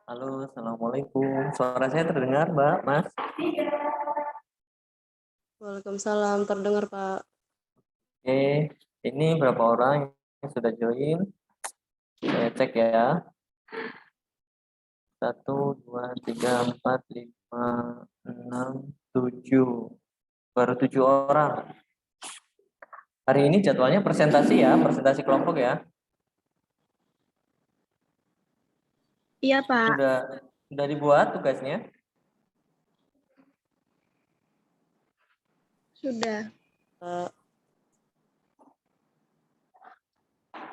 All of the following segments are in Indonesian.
Halo, Assalamualaikum. Suara saya terdengar, Mbak, Mas? Waalaikumsalam, terdengar Pak. Oke, ini berapa orang yang sudah join? Saya cek ya. 1, 2, 3, 4, 5, 6, 7. Baru 7 orang. Hari ini jadwalnya presentasi ya, presentasi kelompok ya. Iya Pak. Sudah dibuat tugasnya? Sudah.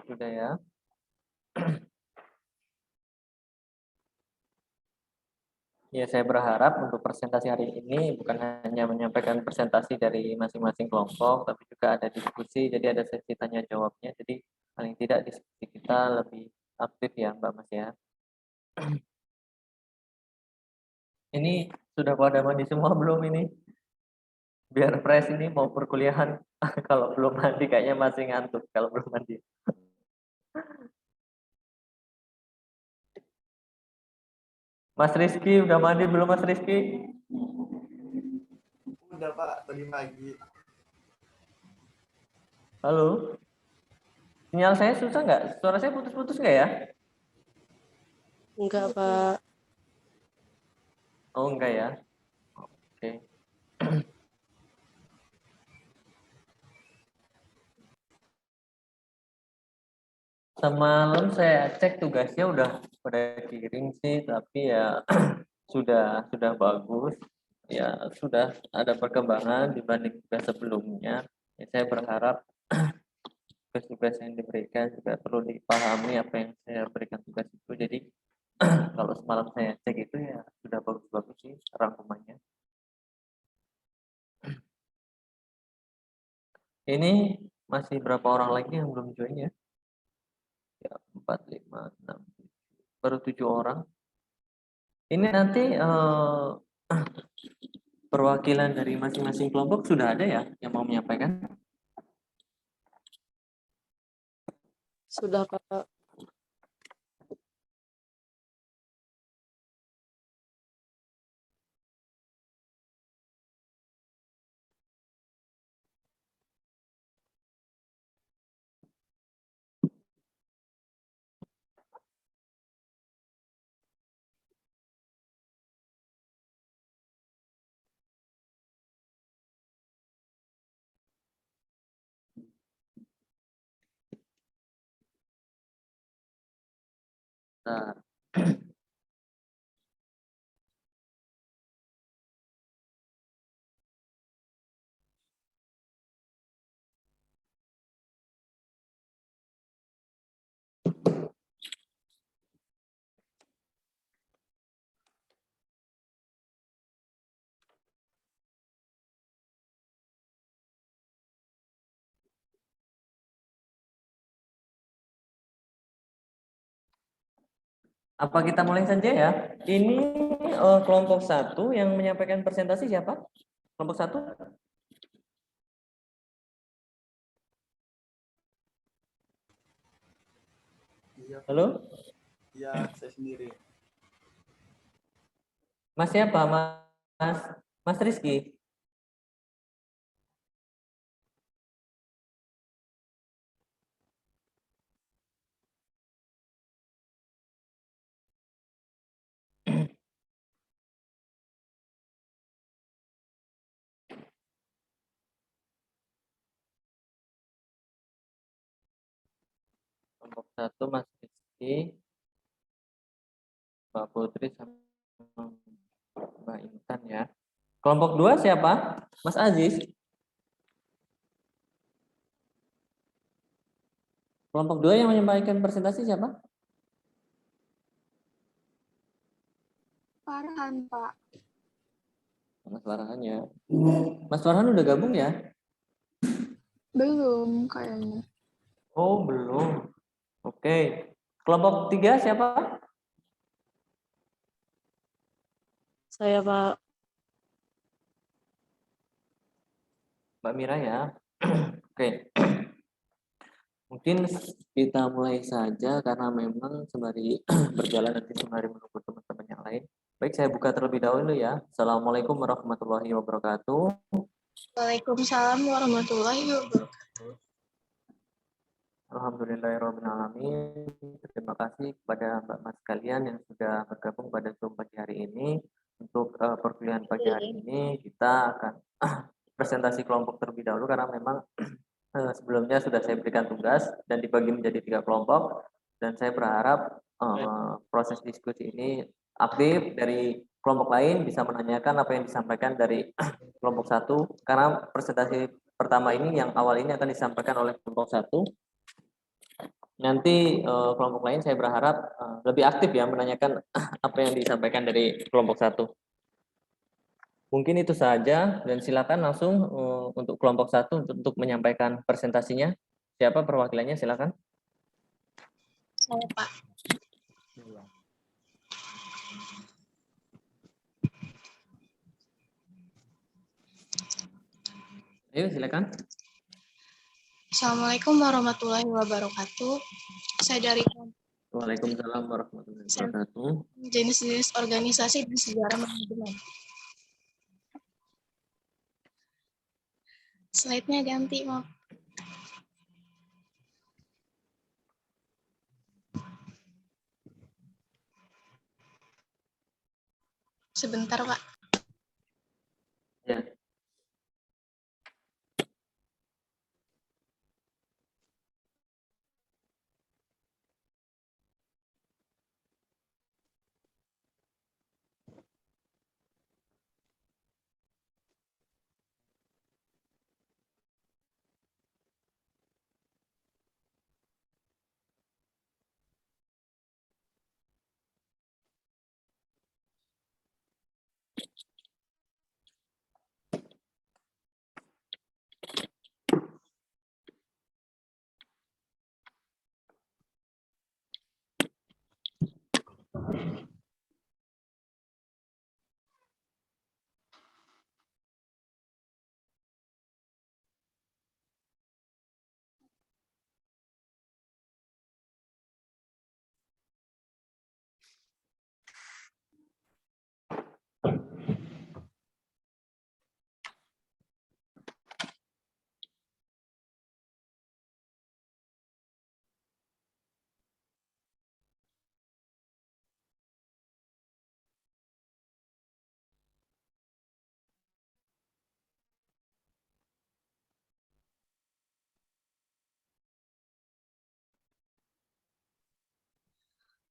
Sudah ya. Ya, saya berharap untuk presentasi hari ini bukan hanya menyampaikan presentasi dari masing-masing kelompok, tapi juga ada diskusi, jadi ada sesi tanya jawabnya. Jadi paling tidak diskusi kita lebih aktif ya, Mbak Mas ya. Ini sudah pada mandi semua belum ini? Biar fresh ini mau perkuliahan. Kalau belum mandi kayaknya masih ngantuk kalau belum mandi. Mas Rizky udah mandi belum Mas Rizky? Udah Pak, tadi pagi. Halo? Sinyal saya susah nggak? Suara saya putus-putus nggak ya? Enggak Pak. Oh enggak ya? Oke. Semalam saya cek tugasnya udah kirim sih, tapi ya sudah bagus. Ya sudah ada perkembangan dibanding tugas sebelumnya. Ya, saya berharap tugas-tugas yang diberikan juga perlu dipahami apa yang saya berikan tugas itu. Jadi kalau semalam saya cek itu ya sudah bagus-bagus sih rangkumannya. Ini masih berapa orang lagi yang belum join ya? Ya 4, 5, 6, baru 7 orang. Ini nanti perwakilan dari masing-masing kelompok sudah ada ya yang mau menyampaikan? Sudah Pak. Nah, apa kita mulai saja ya? Ini kelompok 1 yang menyampaikan presentasi siapa? Kelompok 1? Iya. Halo? Iya, saya sendiri. Mas siapa? Mas Rizky? Kelompok 1 Mas Rizky, Mbak Putri sama Mbak Intan ya. Kelompok 2 siapa? Mas Aziz? Kelompok 2 yang menyampaikan presentasi siapa? Farhan, Pak. Mas Farhan ya. Mas Farhan udah gabung ya? Belum kayaknya. Oh, belum. Oke. Kelompok 3 siapa? Saya Pak. Mbak Mira ya. Oke. Mungkin kita mulai saja karena memang sembari berjalan nanti sembari menunggu teman-teman yang lain. Baik, saya buka terlebih dahulu ya. Assalamualaikum warahmatullahi wabarakatuh. Waalaikumsalam warahmatullahi wabarakatuh. Alhamdulillahirrahmanirrahim. Terima kasih kepada Mbak-Mas sekalian yang sudah bergabung pada Zoom pagi hari ini. Untuk perkuliahan pagi hari ini kita akan presentasi kelompok terlebih dahulu karena memang sebelumnya sudah saya berikan tugas dan dibagi menjadi 3 kelompok dan saya berharap proses diskusi ini aktif dari kelompok lain bisa menanyakan apa yang disampaikan dari kelompok 1 karena presentasi pertama ini yang awal ini akan disampaikan oleh kelompok 1. Nanti kelompok lain saya berharap lebih aktif ya menanyakan apa yang disampaikan dari kelompok 1. Mungkin itu saja dan silakan langsung untuk kelompok 1 untuk menyampaikan presentasinya. Siapa perwakilannya silakan. Saya Pak. Ayo silakan. Assalamualaikum warahmatullahi wabarakatuh. Saya dari Waalaikumsalam warahmatullahi wabarakatuh. jenis-jenis organisasi di sejarah manajemen. Slide-nya ganti, maaf. Sebentar, Pak. Ya.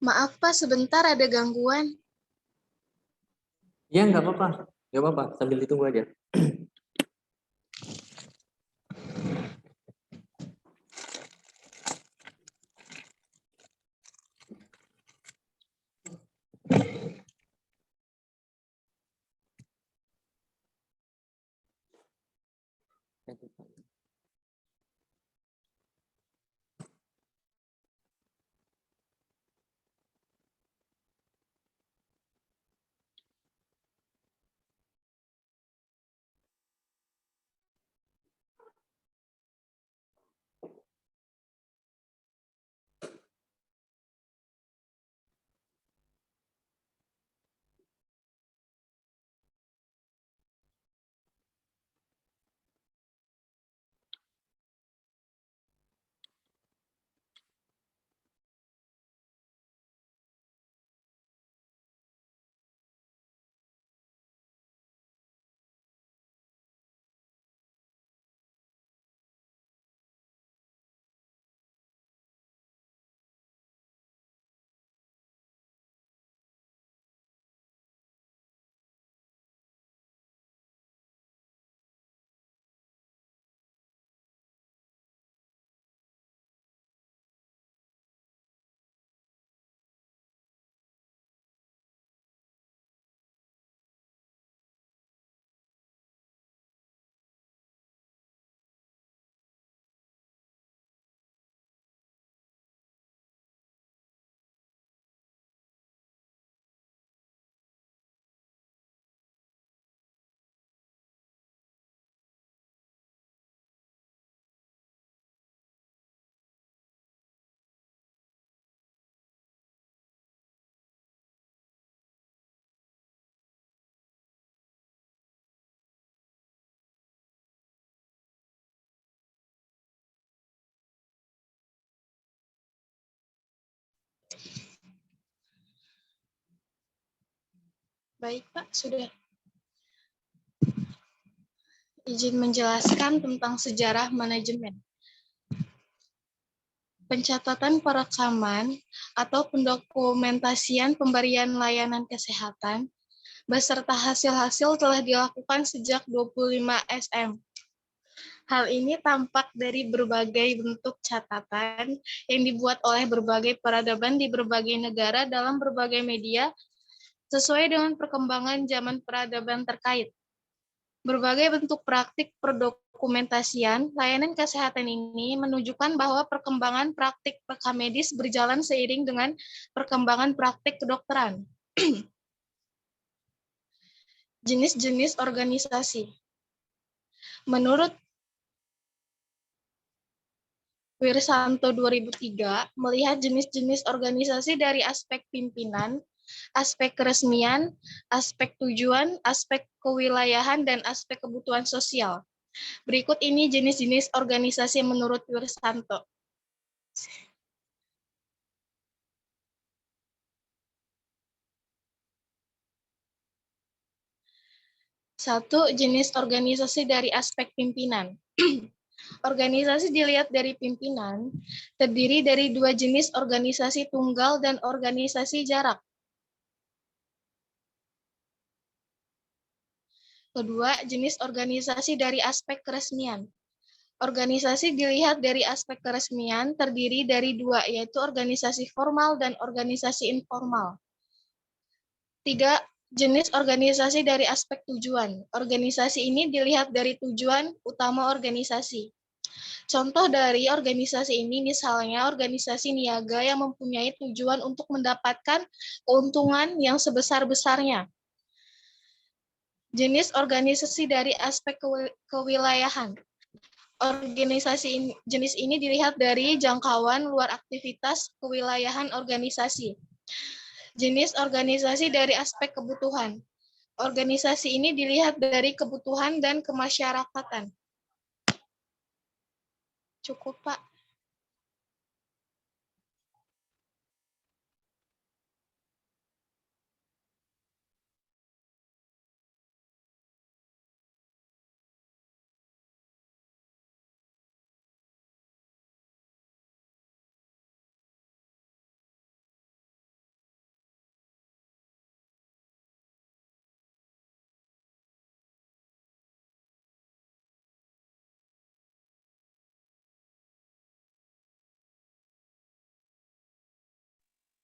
Maaf, Pak, sebentar ada gangguan. Ya nggak apa-apa. Nggak apa-apa, sambil ditunggu aja. Baik, Pak. Sudah. Izin menjelaskan tentang sejarah manajemen. Pencatatan perekaman atau pendokumentasian pemberian layanan kesehatan beserta hasil-hasil telah dilakukan sejak 25 SM. Hal ini tampak dari berbagai bentuk catatan yang dibuat oleh berbagai peradaban di berbagai negara dalam berbagai media sesuai dengan perkembangan zaman peradaban terkait. Berbagai bentuk praktik perdokumentasian layanan kesehatan ini menunjukkan bahwa perkembangan praktik rekam medis berjalan seiring dengan perkembangan praktik kedokteran. Jenis-jenis organisasi. Menurut Wirsanto 2003, melihat jenis-jenis organisasi dari aspek pimpinan, aspek keresmian, aspek tujuan, aspek kewilayahan, dan aspek kebutuhan sosial. Berikut ini jenis-jenis organisasi menurut Wirsanto. 1. Jenis organisasi dari aspek pimpinan. Organisasi dilihat dari pimpinan, terdiri dari 2 jenis organisasi tunggal dan organisasi jarak. Kedua, jenis organisasi dari aspek keresmian. Organisasi dilihat dari aspek keresmian terdiri dari 2, yaitu organisasi formal dan organisasi informal. 3. Jenis organisasi dari aspek tujuan. Organisasi ini dilihat dari tujuan utama organisasi. Contoh dari organisasi ini misalnya organisasi niaga yang mempunyai tujuan untuk mendapatkan keuntungan yang sebesar-besarnya. Jenis organisasi dari aspek kewilayahan. Organisasi jenis ini dilihat dari jangkauan luar aktivitas kewilayahan organisasi. Jenis organisasi dari aspek kebutuhan. Organisasi ini dilihat dari kebutuhan dan kemasyarakatan. Cukup, Pak.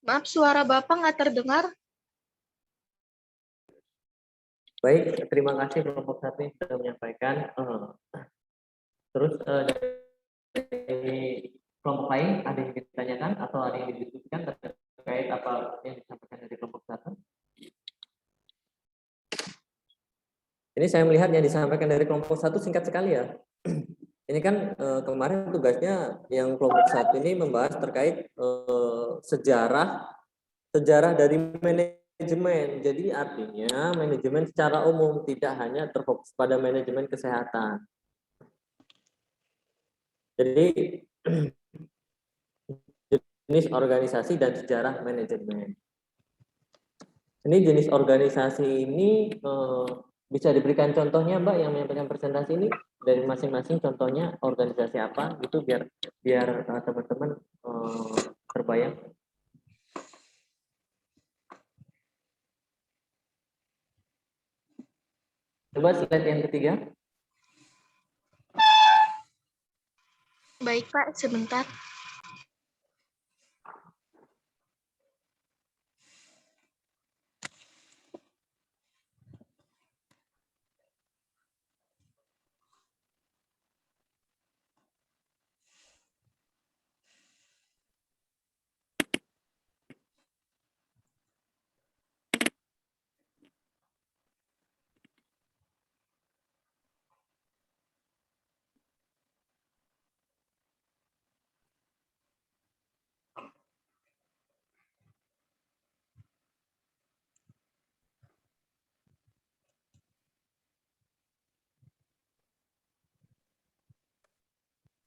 Maaf, suara Bapak nggak terdengar. Baik, terima kasih kelompok 1 yang sudah menyampaikan. Terus dari kelompok lain ada yang ditanyakan atau ada yang didiskusikan terkait apa yang disampaikan dari kelompok 1? Ini saya melihat yang disampaikan dari kelompok 1 singkat sekali ya. Ini kan kemarin tugasnya yang kelompok 1 ini membahas terkait sejarah dari manajemen. Jadi artinya manajemen secara umum, tidak hanya terfokus pada manajemen kesehatan. Jadi jenis organisasi dan sejarah manajemen. Ini jenis organisasi ini bisa diberikan contohnya, Mbak, yang menyampaikan presentasi ini dari masing-masing contohnya organisasi apa gitu biar teman-teman terbayang. Coba slide yang ketiga. Baik, Pak, sebentar.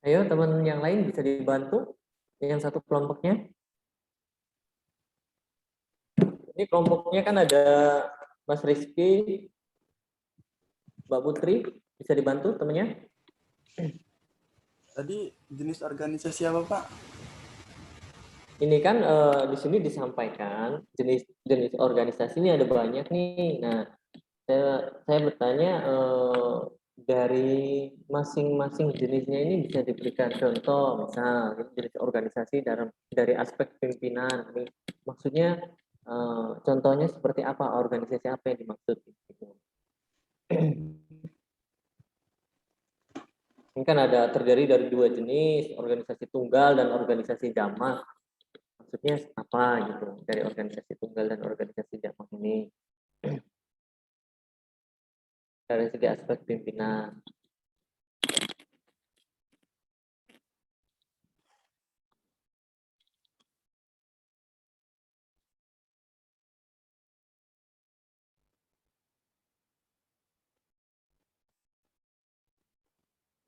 Ayo teman yang lain bisa dibantu, yang satu kelompoknya. Ini kelompoknya kan ada Mas Rizky, Mbak Putri, bisa dibantu temannya? Tadi jenis organisasi apa, Pak? Ini kan di sini disampaikan jenis organisasi ini ada banyak nih. Nah, saya bertanya dari masing-masing jenisnya ini bisa diberikan contoh, misal jenis organisasi dari aspek pimpinan. Ini maksudnya contohnya seperti apa, organisasi apa yang dimaksud? Gitu. Ini kan ada terdiri dari dua jenis, organisasi tunggal dan organisasi jamak. Maksudnya apa gitu dari organisasi tunggal dan organisasi jamak ini? Dari segi aspek pimpinan.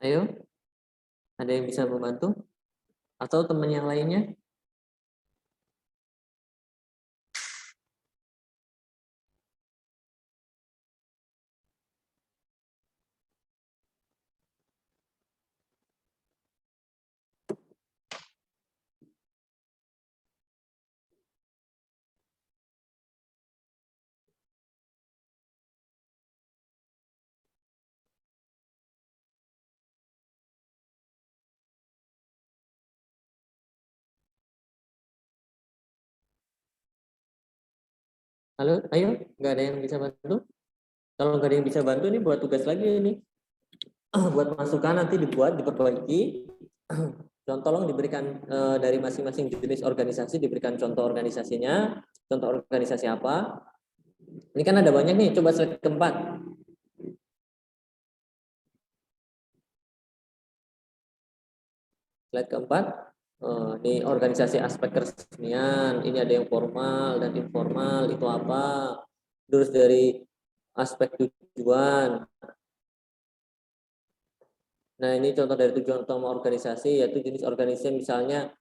Ayo, ada yang bisa membantu? Atau teman yang lainnya? Halo, ayo, nggak ada yang bisa bantu? Kalau nggak ada yang bisa bantu, ini buat tugas lagi ini. Buat masukan nanti dibuat, diperbaiki. Tolong diberikan dari masing-masing jenis organisasi, diberikan contoh organisasinya, contoh organisasi apa. Ini kan ada banyak nih, coba slide keempat. Slide keempat, ini organisasi aspek keresmian, ini ada yang formal dan informal, itu apa. Terus dari aspek tujuan. Nah, ini contoh dari tujuan utama organisasi, yaitu jenis organisasi misalnya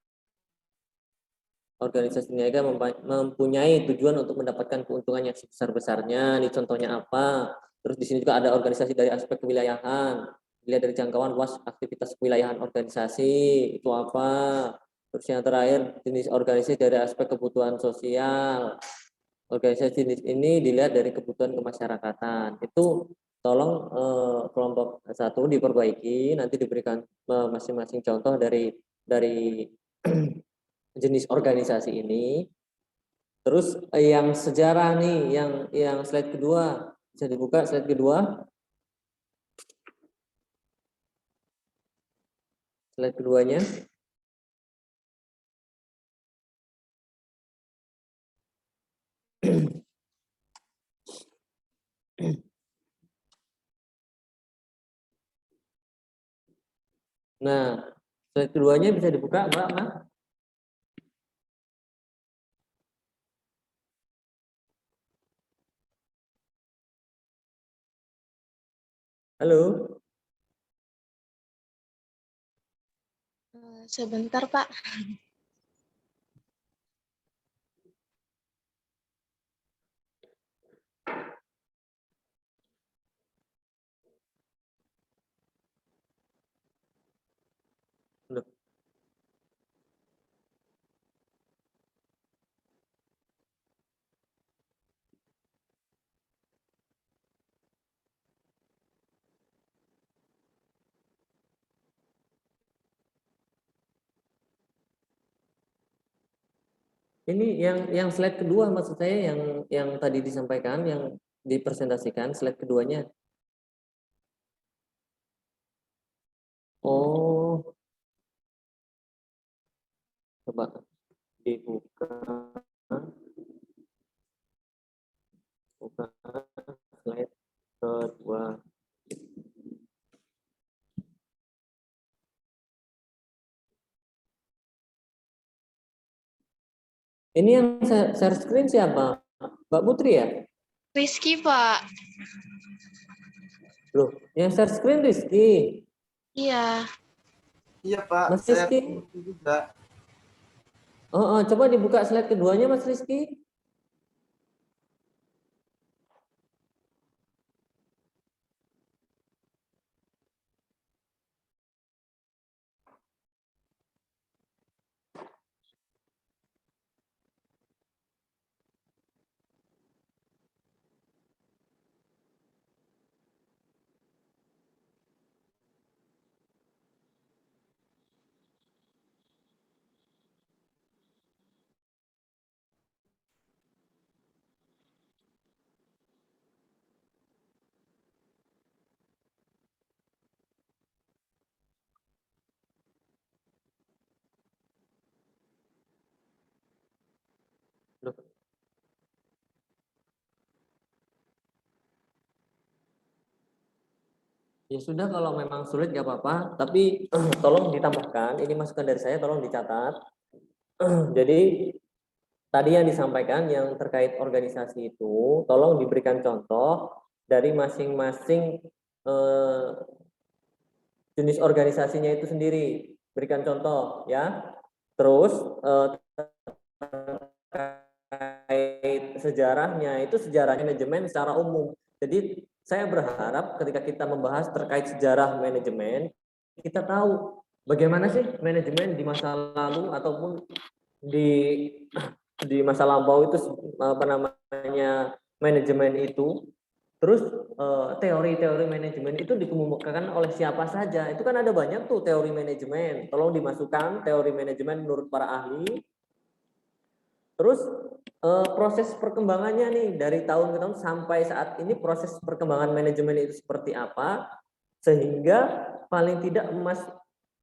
organisasi niaga mempunyai tujuan untuk mendapatkan keuntungan yang sebesar-besarnya. Ini contohnya apa? Terus di sini juga ada organisasi dari aspek kewilayahan. Dilihat dari jangkauan luas aktivitas kewilayahan organisasi, itu apa? Terus yang terakhir, jenis organisasi dari aspek kebutuhan sosial. Organisasi jenis ini dilihat dari kebutuhan kemasyarakatan. Itu tolong kelompok satu diperbaiki, nanti diberikan masing-masing contoh dari jenis organisasi ini. Terus yang sejarah nih, yang slide kedua, bisa dibuka slide kedua. Slide keduanya. Nah, slide keduanya bisa dibuka, Mbak, Mas? Halo? Sebentar, Pak. Loh. Ini yang slide kedua maksud saya yang tadi disampaikan, yang dipresentasikan slide keduanya. Oh, coba dibuka. Buka slide kedua. Ini yang share screen siapa? Mbak Putri ya? Rizky, Pak. Loh, yang share screen Rizky. Iya. Iya, Pak. Mas Saya Rizky. juga. Coba dibuka slide keduanya Mas Rizky. Loh, ya sudah, kalau memang sulit nggak apa-apa, tapi tolong ditambahkan, ini masukan dari saya, tolong dicatat. Jadi tadi yang disampaikan yang terkait organisasi itu, tolong diberikan contoh dari masing-masing jenis organisasinya itu sendiri. Berikan contoh ya. Terus terkait sejarahnya, itu sejarah manajemen secara umum. Jadi saya berharap ketika kita membahas terkait sejarah manajemen, kita tahu bagaimana sih manajemen di masa lalu ataupun di masa lampau itu apa namanya manajemen itu. Terus teori-teori manajemen itu dikemukakan oleh siapa saja. Itu kan ada banyak tuh teori manajemen. Tolong dimasukkan teori manajemen menurut para ahli. Terus proses perkembangannya nih dari tahun ke tahun sampai saat ini, proses perkembangan manajemen itu seperti apa, sehingga paling tidak Mas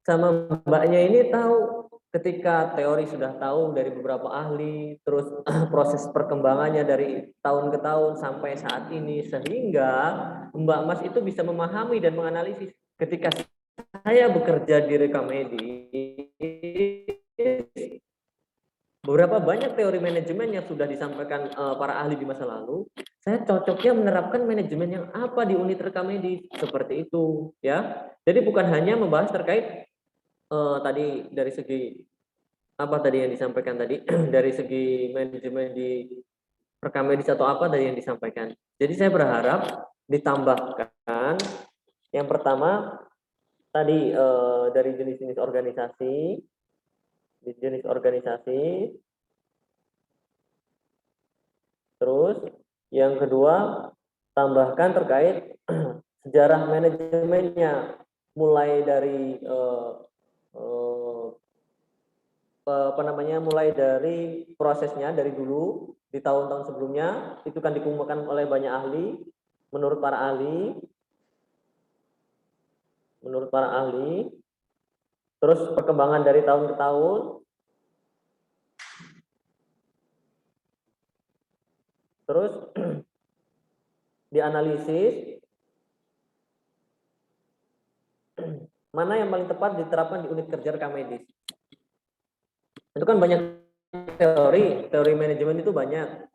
sama Mbaknya ini tahu ketika teori sudah tahu dari beberapa ahli, terus proses perkembangannya dari tahun ke tahun sampai saat ini, sehingga Mbak Mas itu bisa memahami dan menganalisis ketika saya bekerja di Rekamedis, beberapa banyak teori manajemen yang sudah disampaikan para ahli di masa lalu, saya cocoknya menerapkan manajemen yang apa di unit Rekamedis, seperti itu ya. Jadi bukan hanya membahas terkait tadi dari segi apa tadi yang disampaikan tadi dari segi manajemen di Rekamedis atau apa tadi yang disampaikan. Jadi saya berharap ditambahkan yang pertama tadi dari jenis-jenis organisasi, terus yang kedua tambahkan terkait sejarah manajemennya, mulai dari mulai dari prosesnya dari dulu di tahun-tahun sebelumnya, itu kan dikemukakan oleh banyak ahli, menurut para ahli, terus perkembangan dari tahun ke tahun, terus dianalisis mana yang paling tepat diterapkan di unit kerja Rekamedis. Itu kan banyak teori manajemen itu banyak.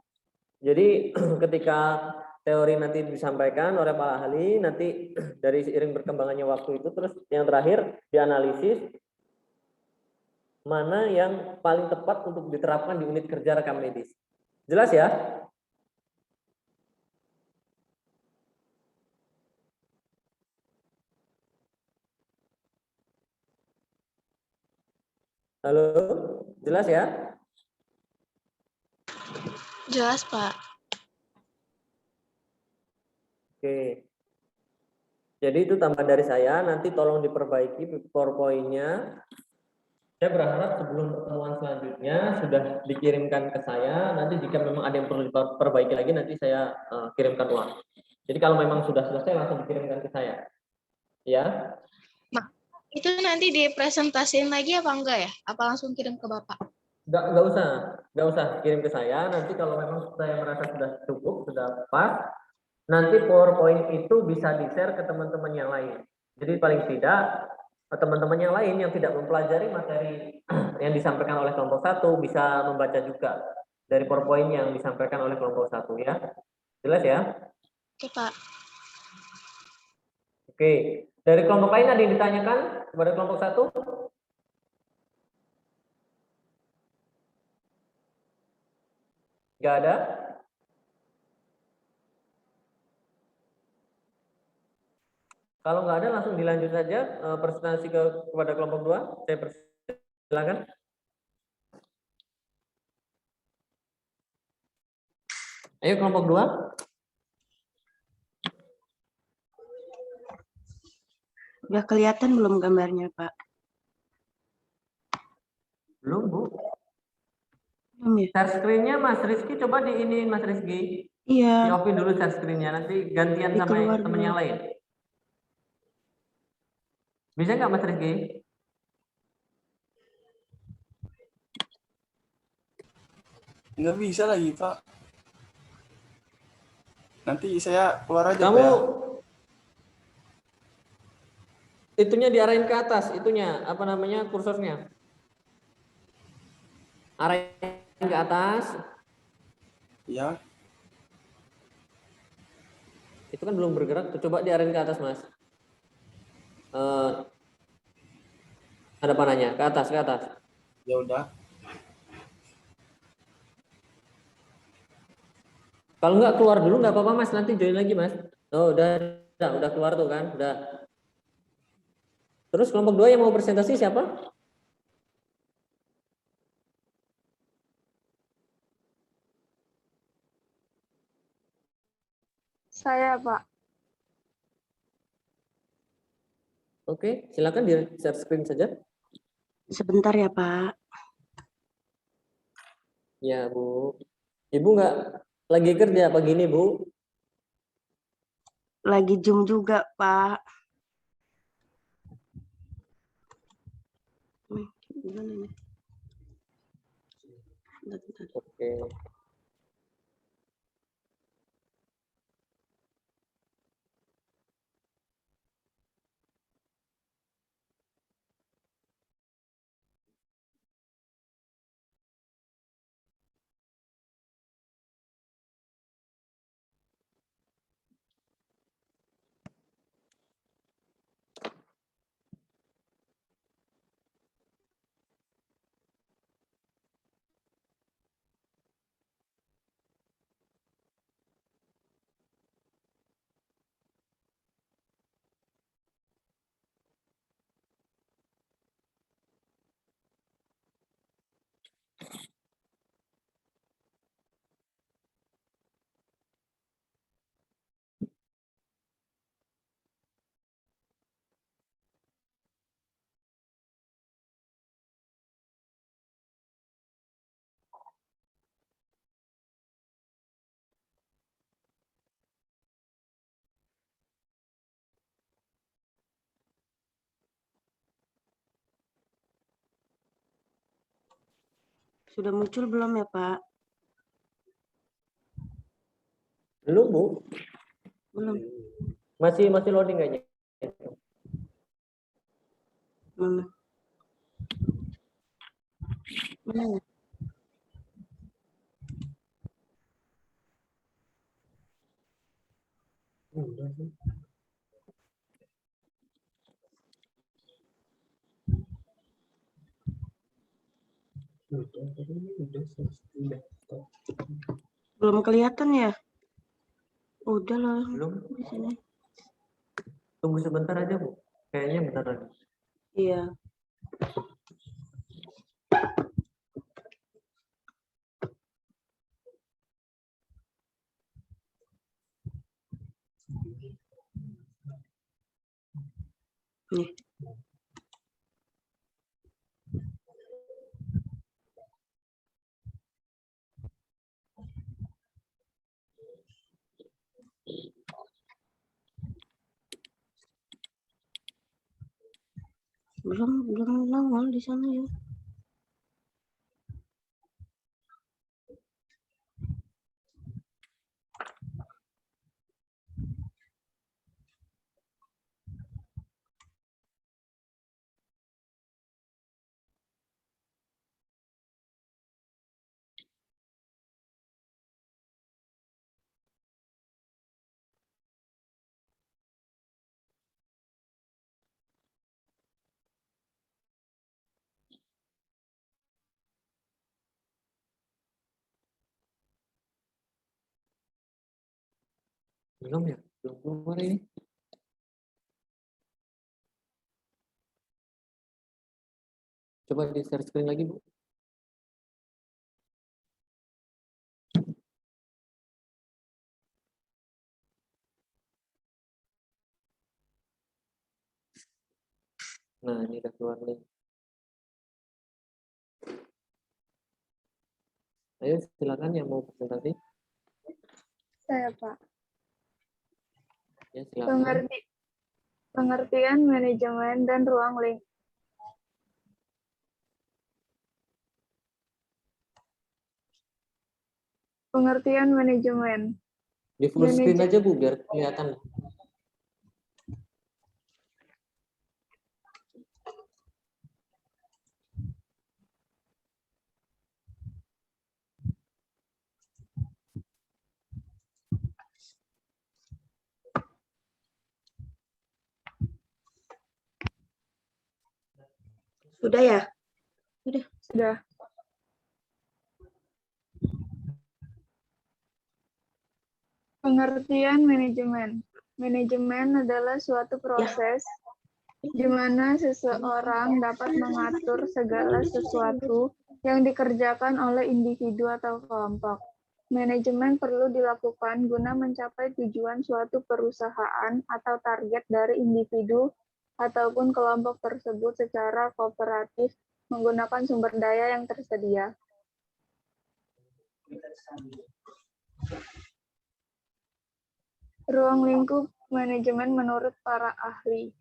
Jadi ketika teori nanti disampaikan oleh para ahli, nanti dari seiring berkembangannya waktu itu, terus yang terakhir dianalisis mana yang paling tepat untuk diterapkan di unit kerja Rekamedis. Jelas ya? Halo, jelas ya? Jelas, Pak. Oke. Jadi itu tambahan dari saya, nanti tolong diperbaiki PowerPoint-nya. Saya berharap sebelum pertemuan selanjutnya sudah dikirimkan ke saya. Nanti jika memang ada yang perlu diperbaiki lagi, nanti saya kirimkan ulang. Jadi kalau memang sudah selesai, langsung dikirimkan ke saya. Ya. Itu nanti dipresentasiin lagi apa enggak ya? Apa langsung kirim ke Bapak? Nggak usah kirim ke saya. Nanti kalau memang saya merasa sudah cukup, sudah pas, nanti PowerPoint itu bisa di-share ke teman-teman yang lain. Jadi paling tidak teman-teman yang lain yang tidak mempelajari materi yang disampaikan oleh kelompok 1 bisa membaca juga dari PowerPoint yang disampaikan oleh kelompok 1 ya. Jelas ya? Oke, Pak. Oke. Dari kelompok lain ada yang ditanyakan kepada kelompok 1? Nggak ada? Kalau nggak ada, langsung dilanjut saja presentasi kepada kelompok 2. Saya persilakan. Ayo kelompok 2. Udah kelihatan belum gambarnya, Pak? Belum, Bu. Belum ya? Share screen-nya Mas Rizky, coba diinin Mas Rizky. Iya. Di-off-in dulu share screen-nya, nanti gantian sama teman yang lain. Bisa nggak Mas Rizky? Nggak bisa lagi, Pak. Nanti saya keluar aja, Pak Kamu ya. itunya diarahin ke atas, itunya apa namanya kursornya. Arahin ke atas. Ya. Itu kan belum bergerak. Coba diarahin ke atas, Mas. Ada panahnya ke atas, ke atas. Ya udah. Kalau nggak keluar dulu nggak apa-apa, Mas. Nanti join lagi, Mas. Oh, udah keluar tuh kan, udah. Terus kelompok 2 yang mau presentasi siapa? Saya, Pak. Oke, silakan di share screen saja. Sebentar ya, Pak. Ya, Bu. Ibu nggak lagi kerja pagi ini, Bu? Lagi Zoom juga, Pak. Gimana nih? Bentar. Oke. Sudah muncul belum ya, Pak? Belum, Bu. Belum. Masih loading kayaknya. Mana? Mana ya? Belum kelihatan ya? Udah lah. Belum. Di sini. Tunggu sebentar aja, Bu. Kayaknya bentar lagi. Iya. Nih. Belum nongol di sana ya. Belum ya? Belum keluar ini. Coba di share screen lagi, Bu. Nah, ini udah keluar nih. Ayo silakan yang mau presentasi. Saya, Pak. Ya, silakan. Pengertian manajemen dan ruang lingkup. Pengertian manajemen. Di full screen aja Bu, biar kelihatan. Sudah ya? Sudah. Pengertian manajemen. Manajemen adalah suatu proses di mana seseorang dapat mengatur segala sesuatu yang dikerjakan oleh individu atau kelompok. Manajemen perlu dilakukan guna mencapai tujuan suatu perusahaan atau target dari individu ataupun kelompok tersebut secara kooperatif menggunakan sumber daya yang tersedia. Ruang lingkup manajemen menurut para ahli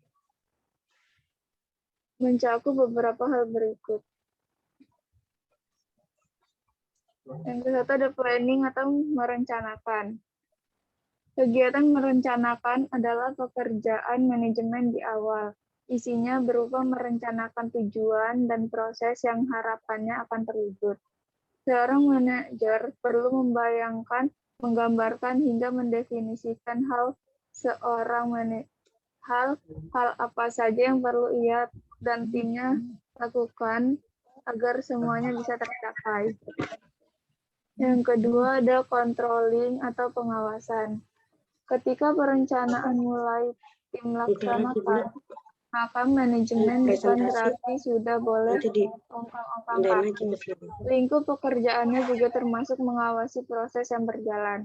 mencakup beberapa hal berikut. Yang satu ada planning atau merencanakan. Kegiatan merencanakan adalah pekerjaan manajemen di awal. Isinya berupa merencanakan tujuan dan proses yang harapannya akan terwujud. Seorang manajer perlu membayangkan, menggambarkan hingga mendefinisikan hal apa saja yang perlu ia dan timnya lakukan agar semuanya bisa tercapai. Yang kedua ada controlling atau pengawasan. Ketika perencanaan mulai tim laksanakan, maka manajemen bukan berarti sudah boleh ongkang-ongkang kaki. Lingkup pekerjaannya juga termasuk mengawasi proses yang berjalan.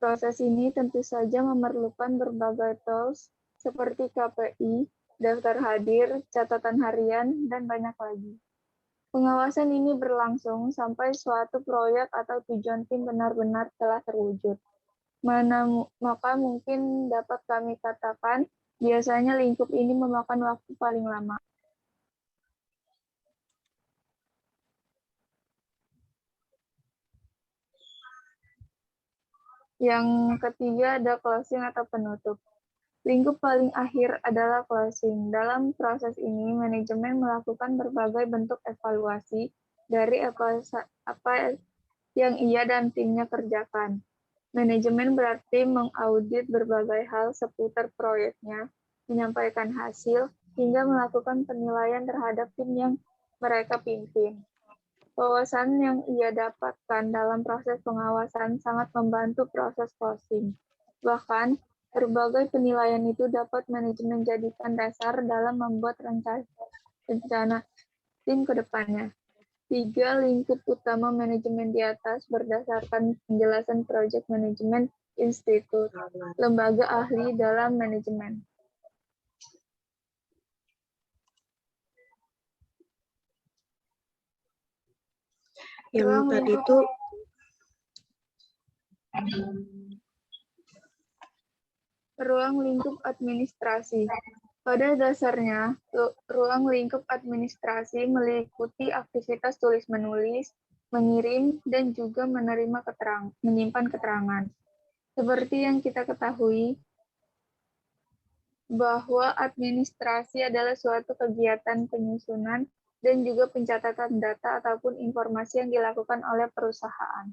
Proses ini tentu saja memerlukan berbagai tools seperti KPI, daftar hadir, catatan harian, dan banyak lagi. Pengawasan ini berlangsung sampai suatu proyek atau tujuan tim benar-benar telah terwujud. Maka mungkin dapat kami katakan, biasanya lingkup ini memakan waktu paling lama. Yang ketiga ada closing atau penutup. Lingkup paling akhir adalah closing. Dalam proses ini, manajemen melakukan berbagai bentuk evaluasi dari apa yang ia dan timnya kerjakan. Manajemen berarti mengaudit berbagai hal seputar proyeknya, menyampaikan hasil, hingga melakukan penilaian terhadap tim yang mereka pimpin. Wawasan yang ia dapatkan dalam proses pengawasan sangat membantu proses closing. Bahkan, berbagai penilaian itu dapat manajemen jadikan dasar dalam membuat rencana tim ke depannya. 3 lingkup utama manajemen di atas berdasarkan penjelasan Project Management Institute, lembaga ahli dalam manajemen. Yang tadi itu ruang lingkup administrasi. Pada dasarnya, ruang lingkup administrasi meliputi aktivitas tulis-menulis, mengirim, dan juga menyimpan keterangan. Seperti yang kita ketahui, bahwa administrasi adalah suatu kegiatan penyusunan dan juga pencatatan data ataupun informasi yang dilakukan oleh perusahaan.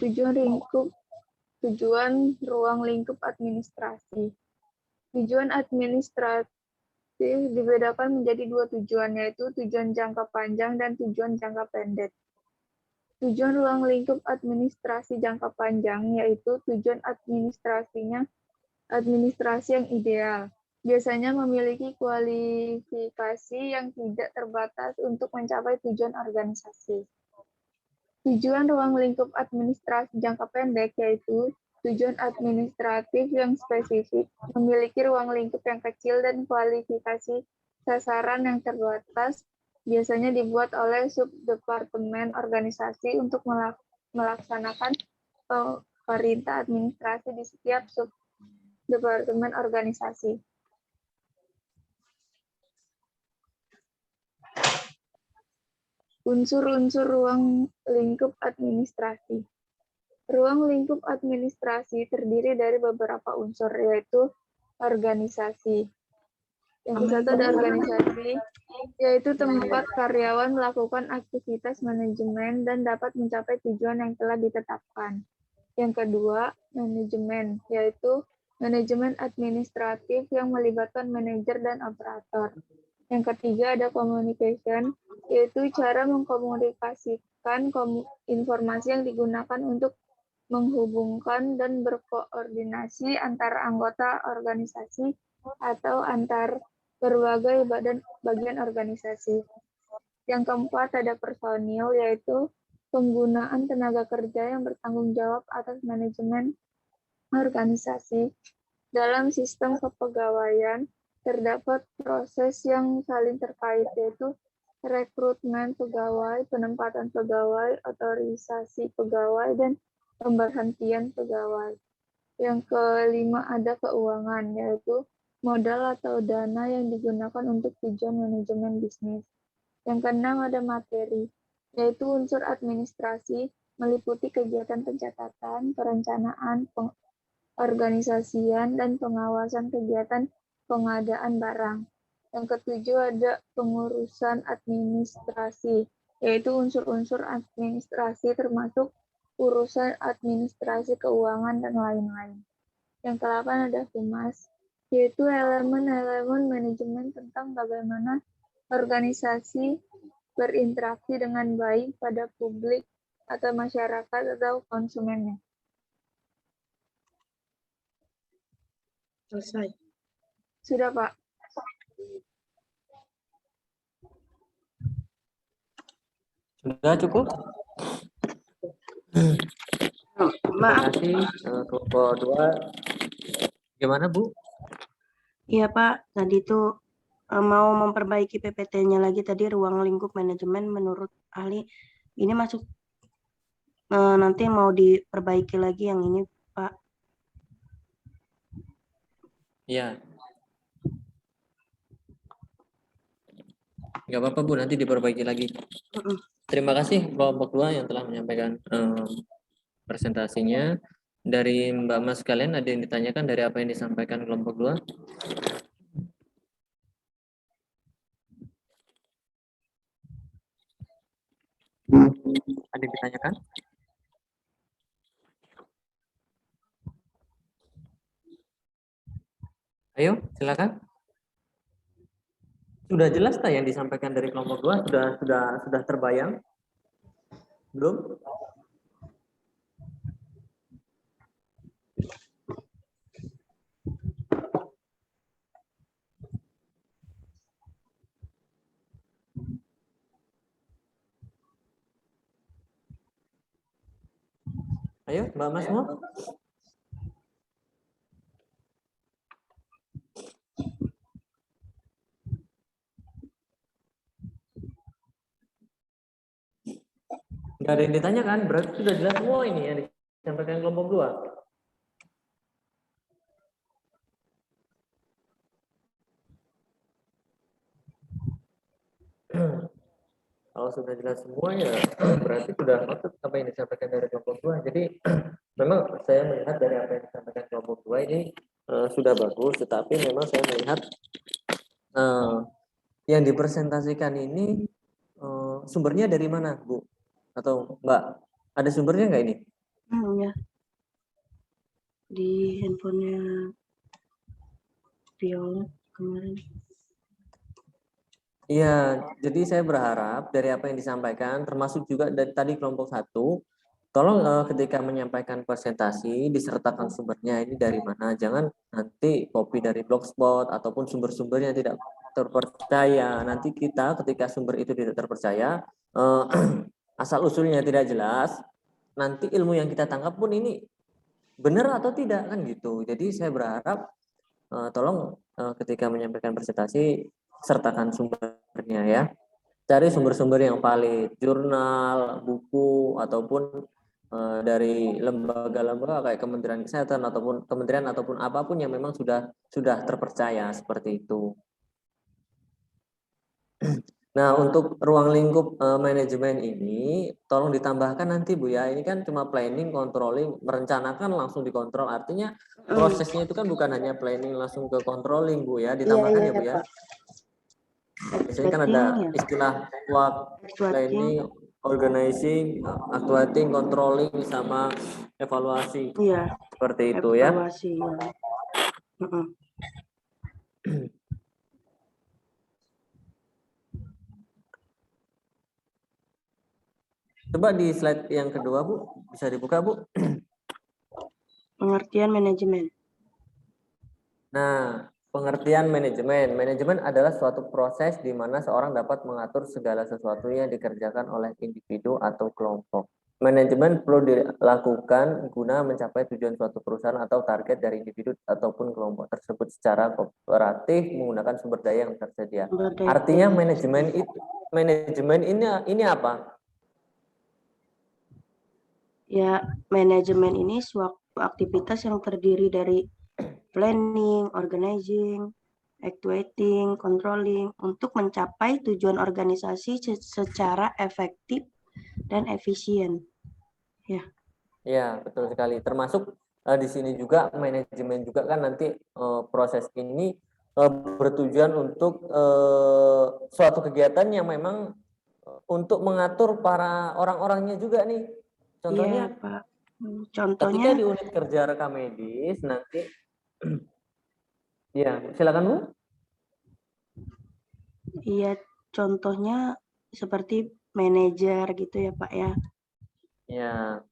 Tujuan ruang lingkup administrasi. Tujuan administratif dibedakan menjadi 2 tujuan, yaitu tujuan jangka panjang dan tujuan jangka pendek. Tujuan ruang lingkup administrasi jangka panjang yaitu tujuan administrasi yang ideal. Biasanya memiliki kualifikasi yang tidak terbatas untuk mencapai tujuan organisasi. Tujuan ruang lingkup administrasi jangka pendek yaitu tujuan administratif yang spesifik, memiliki ruang lingkup yang kecil dan kualifikasi sasaran yang terbatas, biasanya dibuat oleh subdepartemen organisasi untuk melaksanakan perintah administrasi di setiap Unsur-unsur ruang lingkup administrasi. Ruang lingkup administrasi terdiri dari beberapa unsur, yaitu organisasi. Yang satu ada organisasi, yaitu tempat karyawan melakukan aktivitas manajemen dan dapat mencapai tujuan yang telah ditetapkan. Yang kedua, manajemen, yaitu manajemen administratif yang melibatkan manajer dan operator. Yang ketiga ada communication, yaitu cara mengkomunikasikan informasi yang digunakan untuk menghubungkan dan berkoordinasi antara anggota organisasi atau antar berbagai bagian organisasi. Yang keempat ada personil, yaitu penggunaan tenaga kerja yang bertanggung jawab atas manajemen organisasi. Dalam sistem kepegawaian, terdapat proses yang saling terkait, yaitu rekrutmen pegawai, penempatan pegawai, otorisasi pegawai, dan pemberhentian pegawai. Yang kelima ada keuangan, yaitu modal atau dana yang digunakan untuk tujuan manajemen bisnis. Yang keenam ada materi, yaitu unsur administrasi meliputi kegiatan pencatatan, perencanaan, pengorganisasian, dan pengawasan kegiatan pengadaan barang. Yang ketujuh ada pengurusan administrasi, yaitu unsur-unsur administrasi termasuk urusan administrasi keuangan dan lain-lain. Yang kedelapan ada humas, yaitu elemen-elemen manajemen tentang bagaimana organisasi berinteraksi dengan baik pada publik atau masyarakat atau konsumennya. Selesai. Sudah, Pak. Sudah cukup? Terima Maaf. kasih. Kelompok 2. Gimana, Bu? Iya Pak, tadi itu mau memperbaiki PPT-nya lagi tadi ruang lingkup manajemen menurut ahli ini masuk nanti mau diperbaiki lagi yang ini Pak. Iya. Nggak apa-apa Bu, nanti diperbaiki lagi. Terima kasih kelompok 2 yang telah menyampaikan presentasinya. Dari Mbak Mas kalian ada yang ditanyakan dari apa yang disampaikan kelompok 2? Ada yang ditanyakan? Ayo, silakan. Sudah jelas tak yang disampaikan dari kelompok 2? Sudah terbayang? Belum? Ayo, Mbak Mas semua. Nggak ada yang ditanyakan, berarti sudah jelas semua ini yang disampaikan kelompok 2. Kalau sudah jelas semua ya berarti sudah patut apa yang disampaikan dari kelompok 2. Jadi memang saya melihat dari apa yang disampaikan kelompok 2 ini sudah bagus, tetapi memang saya melihat yang dipresentasikan ini sumbernya dari mana, Bu? Atau Mbak, ada sumbernya nggak ini? Ya. Di handphonenya Viola kemarin. Iya, jadi saya berharap dari apa yang disampaikan, termasuk juga dari tadi kelompok 1, tolong ketika menyampaikan presentasi disertakan sumbernya ini dari mana. Jangan nanti copy dari blogspot ataupun sumber-sumbernya tidak terpercaya. Nanti kita ketika sumber itu tidak terpercaya, asal usulnya tidak jelas, nanti ilmu yang kita tangkap pun ini benar atau tidak kan gitu. Jadi saya berharap tolong ketika menyampaikan presentasi sertakan sumbernya ya. Cari sumber-sumber yang valid, jurnal, buku ataupun dari lembaga-lembaga kayak Kementerian Kesehatan ataupun kementerian ataupun apapun yang memang sudah terpercaya seperti itu. Nah, untuk ruang lingkup manajemen ini tolong ditambahkan nanti Bu ya. Ini kan cuma planning, controlling, merencanakan langsung dikontrol. Artinya prosesnya itu kan bukan hanya planning langsung ke controlling Bu ya. Iya, Ditambahkan iya, ya Bu ya. Pak. Biasanya kan ada Expecting ya. istilah work Actuating. planning, organizing, actuating, controlling sama evaluasi. Iya, Seperti itu ya. evaluasi ya. Mm-mm. Coba di slide yang kedua Bu, bisa dibuka Bu. Pengertian manajemen. Nah, pengertian manajemen. Manajemen adalah suatu proses di mana seorang dapat mengatur segala sesuatu yang dikerjakan oleh individu atau kelompok. Manajemen perlu dilakukan guna mencapai tujuan suatu perusahaan atau target dari individu ataupun kelompok tersebut secara kooperatif menggunakan sumber daya yang tersedia. Sumber daya. Artinya manajemen ini apa? Ya, manajemen ini suatu aktivitas yang terdiri dari planning, organizing, actuating, controlling untuk mencapai tujuan organisasi secara efektif dan efisien. Ya, betul sekali. Termasuk di sini juga manajemen juga kan nanti proses ini bertujuan untuk suatu kegiatan yang memang untuk mengatur para orang-orangnya juga nih. Contohnya, Iya, Pak. ketika Contohnya, di unit kerja rekam medis nanti, ya silakan Bu. iya, contohnya seperti manajer gitu ya, Pak ya. Ya,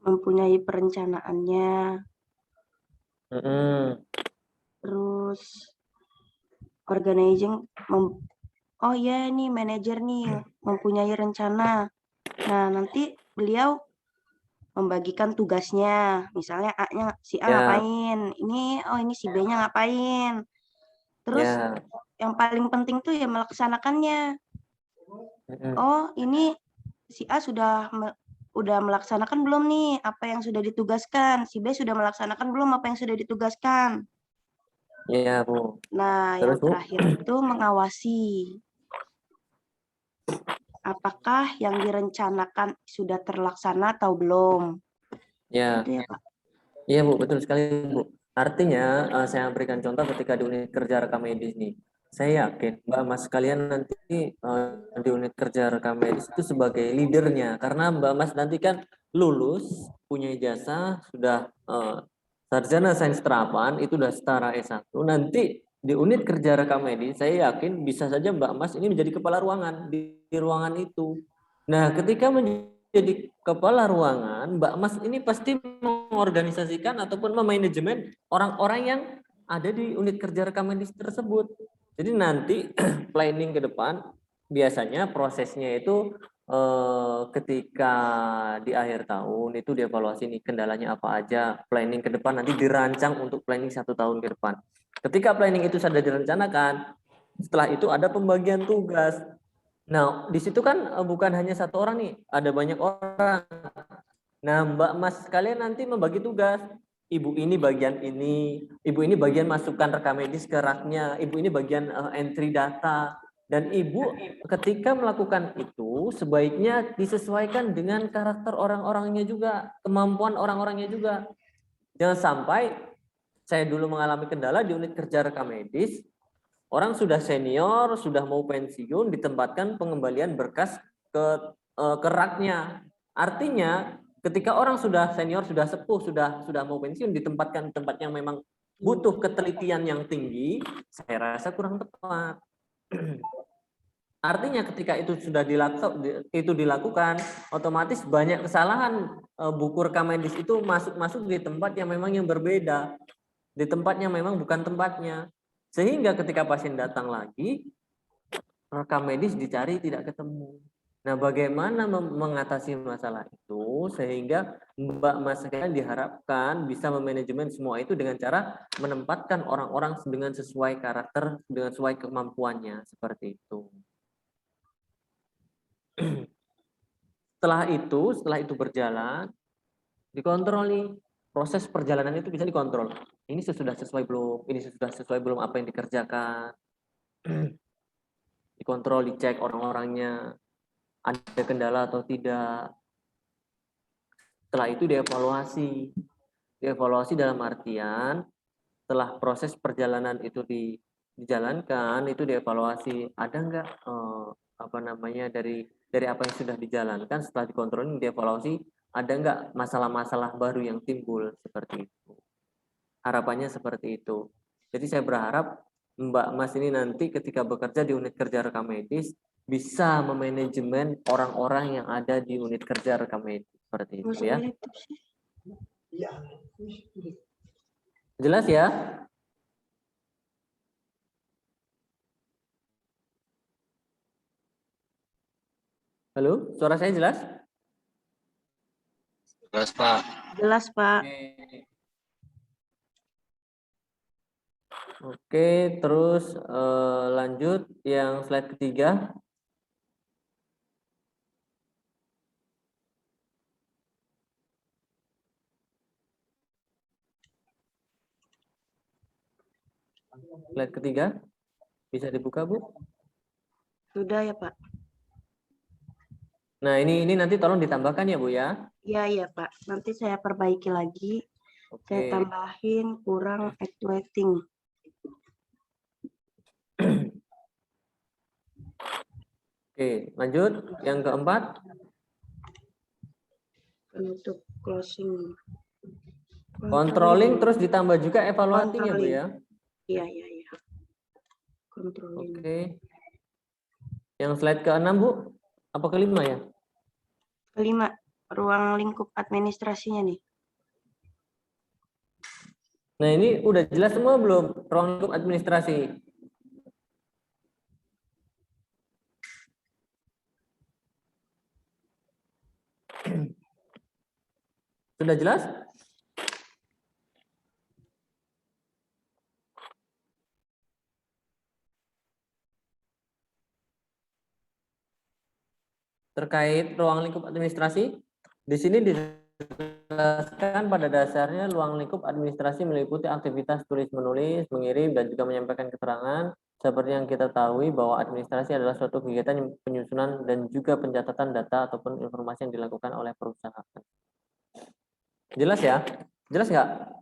Mempunyai perencanaannya, terus organizing, oh ya nih manajer nih mempunyai rencana. Nah, nanti beliau membagikan tugasnya. Misalnya A-nya si A ya, ngapain, ini si B-nya ngapain. Terus ya. yang paling penting tuh ya melaksanakannya. Oh, ini si A sudah melaksanakan belum nih apa yang sudah ditugaskan? Si B sudah melaksanakan belum apa yang sudah ditugaskan? Iya, Bu. Nah, Terus, yang Bu? terakhir itu mengawasi. Apakah yang direncanakan sudah terlaksana atau belum? Ya. Gitu ya, Pak. Iya Bu, betul sekali Bu. Artinya saya berikan contoh ketika di unit kerja rekam medis nih. Saya yakin Mbak Mas kalian nanti di unit kerja rekam medis itu sebagai leadernya. Karena Mbak Mas nanti kan lulus, punya ijazah, sudah sarjana sains terapan, itu sudah setara S1. Nanti di unit kerja rekam medis, saya yakin bisa saja Mbak Mas ini menjadi kepala ruangan di ruangan itu. Nah, ketika menjadi kepala ruangan, Mbak Mas ini pasti mengorganisasikan ataupun memanajemen orang-orang yang ada di unit kerja rekam medis tersebut. Jadi nanti planning ke depan biasanya prosesnya itu ketika di akhir tahun itu dievaluasi nih kendalanya apa aja, planning ke depan nanti dirancang untuk planning 1 tahun ke depan. Ketika planning itu sudah direncanakan, setelah itu ada pembagian tugas. Nah, di situ kan bukan hanya 1 orang nih, ada banyak orang. Nah, Mbak Mas kalian nanti membagi tugas. Ibu ini bagian ini, ibu ini bagian masukkan rekam medis ke raknya, ibu ini bagian entry data. Dan ibu ketika melakukan itu sebaiknya disesuaikan dengan karakter orang-orangnya juga, kemampuan orang-orangnya juga. Jangan sampai saya dulu mengalami kendala di unit kerja rekam medis, orang sudah senior, sudah mau pensiun, ditempatkan pengembalian berkas ke raknya. Artinya ketika orang sudah senior, sudah sepuh, sudah mau pensiun, ditempatkan di tempat yang memang butuh ketelitian yang tinggi, saya rasa kurang tepat. Artinya ketika itu sudah dilakukan, otomatis banyak kesalahan buku rekam medis itu masuk di tempat yang memang yang berbeda, di tempat yang memang bukan tempatnya, sehingga ketika pasien datang lagi, rekam medis dicari tidak ketemu. Nah, bagaimana mengatasi masalah itu sehingga Mbak Mas sekalian diharapkan bisa memanajemen semua itu dengan cara menempatkan orang-orang dengan sesuai karakter, dengan sesuai kemampuannya, seperti itu. Setelah itu berjalan, dikontrol nih, proses perjalanan itu bisa dikontrol. Ini sudah sesuai belum? Ini sudah sesuai belum apa yang dikerjakan? dikontrol, dicek orang-orangnya ada kendala atau tidak. Setelah itu dievaluasi. Dievaluasi dalam artian setelah proses perjalanan itu dijalankan, itu dievaluasi ada nggak apa namanya dari apa yang sudah dijalankan, setelah dikontrol dievaluasi ada nggak masalah-masalah baru yang timbul, seperti itu. Harapannya seperti itu. Jadi saya berharap Mbak Mas ini nanti ketika bekerja di unit kerja rekam medis bisa memanajemen orang-orang yang ada di unit kerja rekam medis, seperti itu ya. Jelas ya? Halo, suara saya jelas? Jelas, Pak. Jelas, Pak. Oke, terus lanjut yang slide ketiga. Slide ketiga, bisa dibuka, Bu? Sudah ya, Pak. Nah, ini nanti tolong ditambahkan ya, Bu ya. Iya, Pak. Nanti saya perbaiki lagi. Saya Oke. tambahin kurang actuating. Oke, lanjut yang keempat. Penutup closing. Controlling terus ditambah juga evaluating ya, Bu ya. Iya. Controlling. Oke. Yang slide ke-6, Bu. Apa kelima ya? Kelima, ruang lingkup administrasinya nih. Nah, ini udah jelas semua belum ruang lingkup administrasi? Sudah jelas? Terkait ruang lingkup administrasi, di sini dijelaskan pada dasarnya ruang lingkup administrasi meliputi aktivitas tulis-menulis, mengirim, dan juga menyampaikan keterangan. Seperti yang kita tahu bahwa administrasi adalah suatu kegiatan penyusunan dan juga pencatatan data ataupun informasi yang dilakukan oleh perusahaan. Jelas ya? Jelas nggak?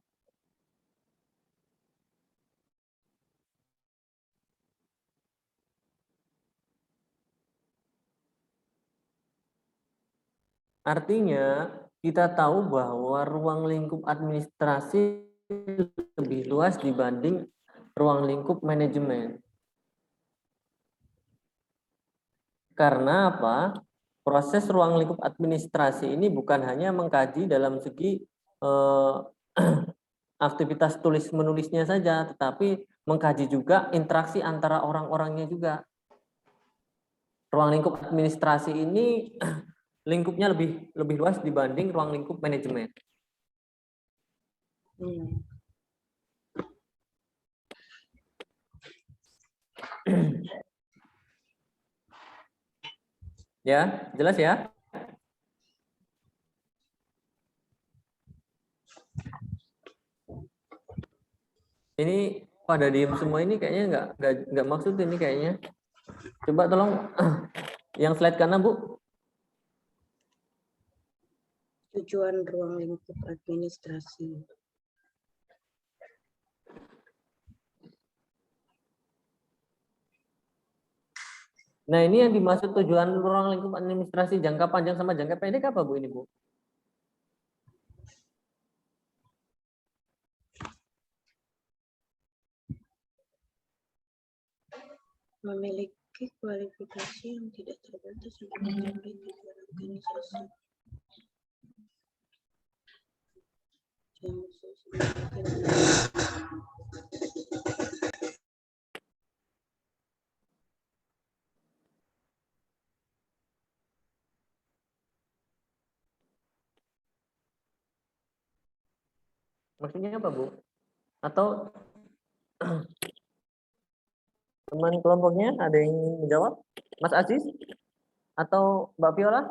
Artinya, kita tahu bahwa ruang lingkup administrasi lebih luas dibanding ruang lingkup manajemen. Karena apa? Proses ruang lingkup administrasi ini bukan hanya mengkaji dalam segi aktivitas tulis-menulisnya saja, tetapi mengkaji juga interaksi antara orang-orangnya juga. Ruang lingkup administrasi ini lingkupnya lebih luas dibanding ruang lingkup manajemen. Ya, jelas ya? Ini pada diem semua ini kayaknya nggak maksud ini kayaknya. Coba tolong yang slide kanan, Bu. Tujuan ruang lingkup administrasi. Nah, ini yang dimaksud tujuan ruang lingkup administrasi jangka panjang sama jangka pendek apa, Bu, ini, Bu? Memiliki kualifikasi yang tidak terbatas untuk mencapai tujuan organisasi. Maksudnya apa, Bu? Atau teman kelompoknya ada yang ingin menjawab? Mas Aziz? Atau Mbak Viola?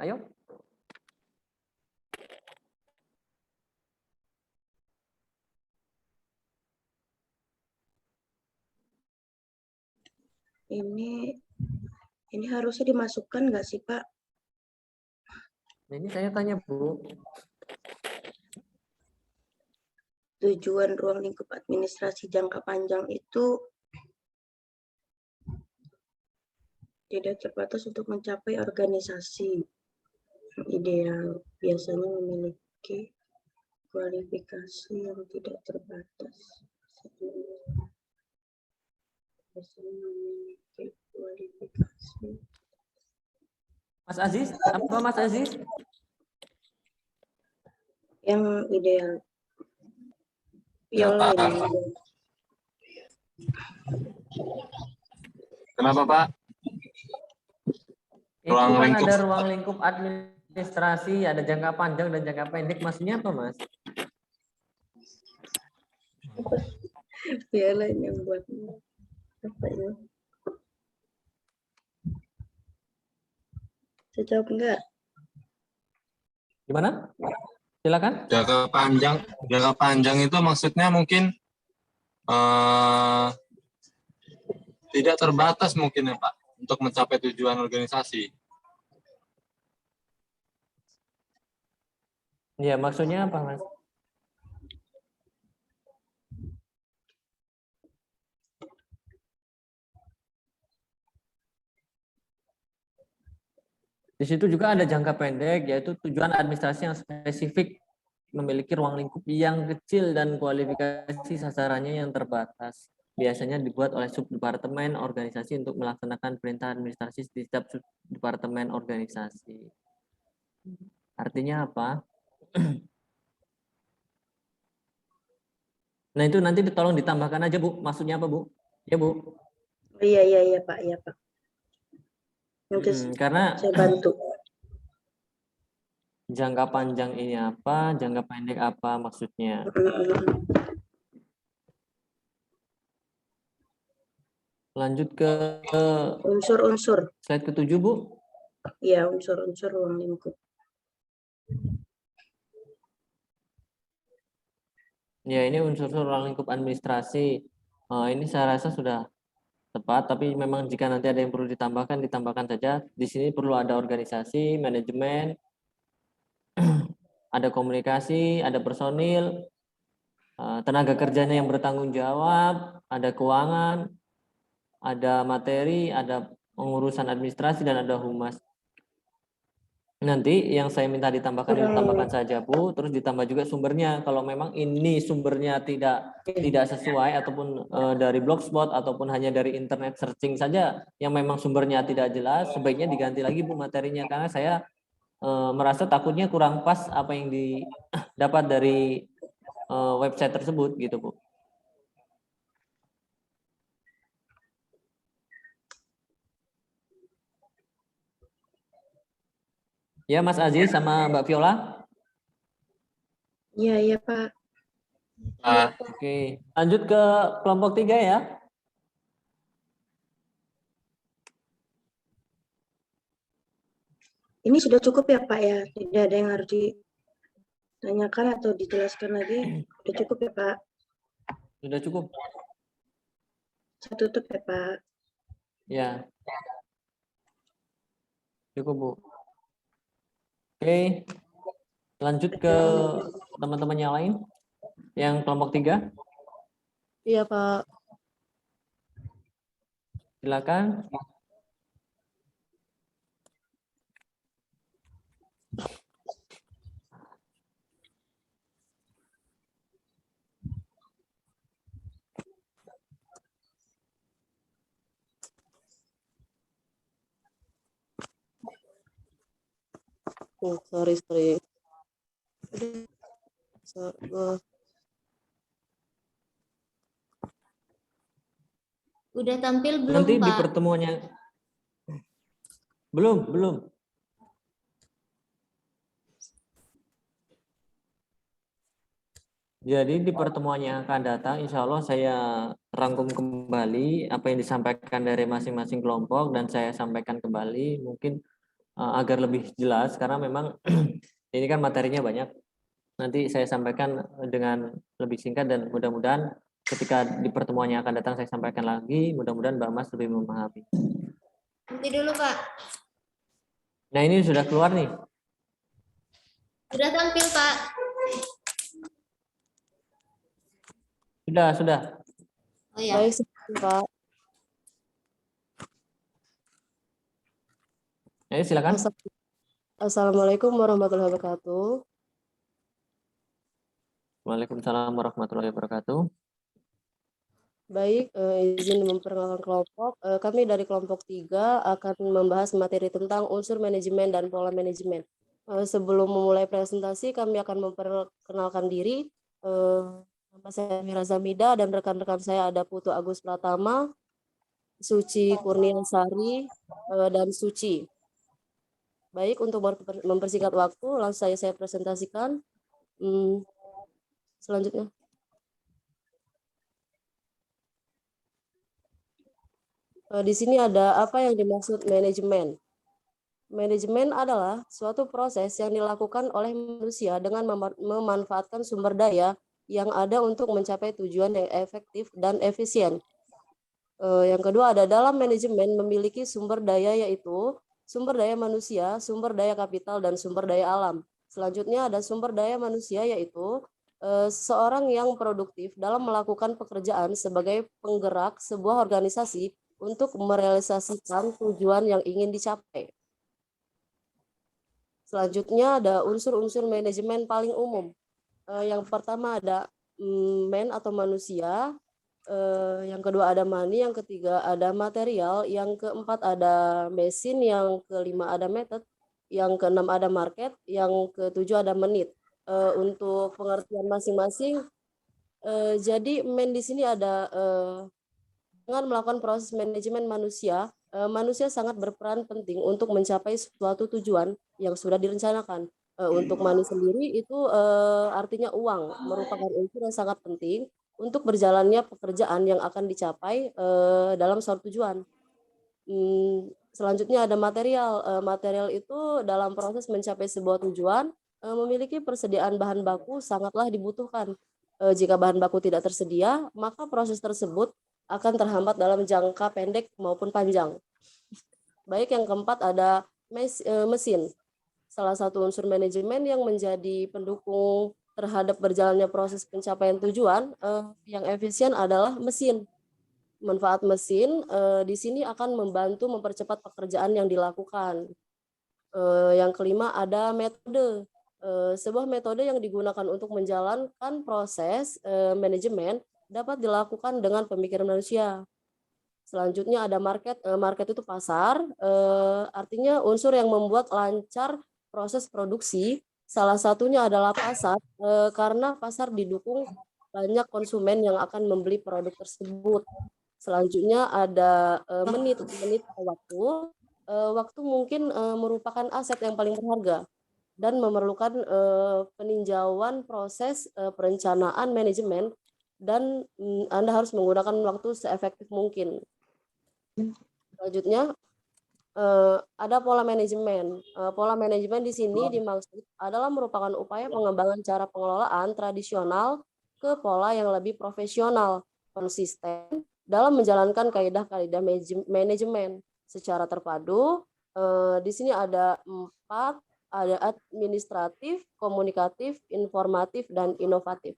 Ayo. Ini harusnya dimasukkan nggak sih, Pak? Ini saya tanya, Bu. Tujuan ruang lingkup administrasi jangka panjang itu tidak terbatas untuk mencapai organisasi yang ideal, biasanya memiliki kualifikasi yang tidak terbatas. Biasanya memiliki kualifikasi. Mas Aziz, apa Mas Aziz? Yang ideal. Ya, Yang Pak. lain. Kenapa, Pak? Itu Ruang kan lingkup. ada ruang lingkup administrasi, ada jangka panjang dan jangka pendek. Maksudnya apa, Mas? Dia lain yang buat apa ya? Saya jawab enggak? Gimana? Silakan. Jangka panjang itu maksudnya mungkin tidak terbatas mungkin ya, Pak, untuk mencapai tujuan organisasi. Ya, maksudnya apa, Mas? Di situ juga ada jangka pendek, yaitu tujuan administrasi yang spesifik, memiliki ruang lingkup yang kecil dan kualifikasi sasarannya yang terbatas. Biasanya dibuat oleh subdepartemen organisasi untuk melaksanakan perintah administrasi di setiap subdepartemen organisasi. Artinya apa? Nah, itu nanti tolong ditambahkan aja, Bu. Maksudnya apa, Bu? Ya, Bu. Oh, iya Pak, iya Pak. Nanti Karena saya bantu. jangka panjang ini apa, jangka pendek apa maksudnya. Lanjut ke Unsur-unsur. slide ke-7, Bu. Iya, unsur-unsur ruang lingkup. Ya, ini unsur-unsur ruang lingkup administrasi. Ini saya rasa sudah tepat, tapi memang jika nanti ada yang perlu ditambahkan, ditambahkan saja. Di sini perlu ada organisasi, manajemen, ada komunikasi, ada personil, tenaga kerjanya yang bertanggung jawab, ada keuangan, ada materi, ada pengurusan administrasi, dan ada humas. Nanti yang saya minta ditambahkan saja, Bu, terus ditambah juga sumbernya. Kalau memang ini sumbernya tidak sesuai ataupun dari blogspot ataupun hanya dari internet searching saja yang memang sumbernya tidak jelas, sebaiknya diganti lagi, Bu, materinya, karena saya merasa takutnya kurang pas apa yang didapat dari website tersebut gitu, Bu. Ya, Mas Aziz sama Mbak Viola. Iya Pak. Oke, lanjut ke kelompok 3 ya. Ini sudah cukup ya Pak ya? Tidak ada yang harus ditanyakan atau dijelaskan lagi? Sudah cukup ya Pak? Sudah cukup. Saya tutup ya Pak. Ya. Cukup, Bu. Oke. Lanjut ke teman-teman yang lain. Yang kelompok 3. Iya, Pak. Silakan. Oh, sorry. Udah tampil belum, Nanti Pak? di pertemuannya. Belum. Jadi di pertemuan yang akan datang, insya Allah saya rangkum kembali apa yang disampaikan dari masing-masing kelompok dan saya sampaikan kembali mungkin agar lebih jelas karena memang ini kan materinya banyak. Nanti saya sampaikan dengan lebih singkat dan mudah-mudahan ketika di pertemuan yang akan datang saya sampaikan lagi. Mudah-mudahan Mbak Mas lebih memahami. Nanti dulu, Pak. Nah, ini sudah keluar nih. Sudah tampil, Pak. Sudah. Oh ya. Baik, Pak. Ayo silakan. Assalamualaikum warahmatullahi wabarakatuh. Waalaikumsalam warahmatullahi wabarakatuh. Baik, izin memperkenalkan kelompok. Kami dari kelompok 3 akan membahas materi tentang unsur manajemen dan pola manajemen. Sebelum memulai presentasi, kami akan memperkenalkan diri. Nama saya Mira Zamida dan rekan-rekan saya ada Putu Agus Pratama, Suci Kurniasari, dan Suci. Baik, untuk mempersingkat waktu, langsung saya presentasikan. Selanjutnya. Di sini ada apa yang dimaksud manajemen. Manajemen adalah suatu proses yang dilakukan oleh manusia dengan memanfaatkan sumber daya yang ada untuk mencapai tujuan yang efektif dan efisien. Yang kedua ada dalam manajemen memiliki sumber daya, yaitu sumber daya manusia, sumber daya kapital, dan sumber daya alam. Selanjutnya ada sumber daya manusia, yaitu seorang yang produktif dalam melakukan pekerjaan sebagai penggerak sebuah organisasi untuk merealisasikan tujuan yang ingin dicapai. Selanjutnya ada unsur-unsur manajemen paling umum. Yang pertama ada man atau manusia, yang kedua ada money, yang ketiga ada material, yang keempat ada mesin, yang kelima ada method, yang keenam ada market, yang ketujuh ada menit. Untuk pengertian masing-masing, jadi man di sini ada dengan melakukan proses manajemen manusia, manusia sangat berperan penting untuk mencapai suatu tujuan yang sudah direncanakan. Untuk money sendiri itu artinya uang, merupakan unsur yang sangat penting untuk berjalannya pekerjaan yang akan dicapai dalam suatu tujuan. Selanjutnya ada material. Material itu dalam proses mencapai sebuah tujuan memiliki persediaan bahan baku sangatlah dibutuhkan. Jika bahan baku tidak tersedia, maka proses tersebut akan terhambat dalam jangka pendek maupun panjang. Baik, yang keempat ada mesin. Salah satu unsur manajemen yang menjadi pendukung terhadap berjalannya proses pencapaian tujuan yang efisien adalah mesin. Manfaat mesin di sini akan membantu mempercepat pekerjaan yang dilakukan. Yang kelima ada metode. Sebuah metode yang digunakan untuk menjalankan proses manajemen dapat dilakukan dengan pemikiran manusia. Selanjutnya ada market. Market itu pasar, artinya unsur yang membuat lancar proses produksi. Salah satunya adalah pasar, karena pasar didukung banyak konsumen yang akan membeli produk tersebut. Selanjutnya ada menit waktu. Waktu mungkin merupakan aset yang paling berharga dan memerlukan peninjauan proses perencanaan manajemen, dan Anda harus menggunakan waktu seefektif mungkin. Selanjutnya ada pola manajemen. Pola manajemen di sini dimaksud adalah merupakan upaya pengembangan cara pengelolaan tradisional ke pola yang lebih profesional, konsisten dalam menjalankan kaidah-kaidah manajemen secara terpadu. Di sini ada 4, ada administratif, komunikatif, informatif, dan inovatif.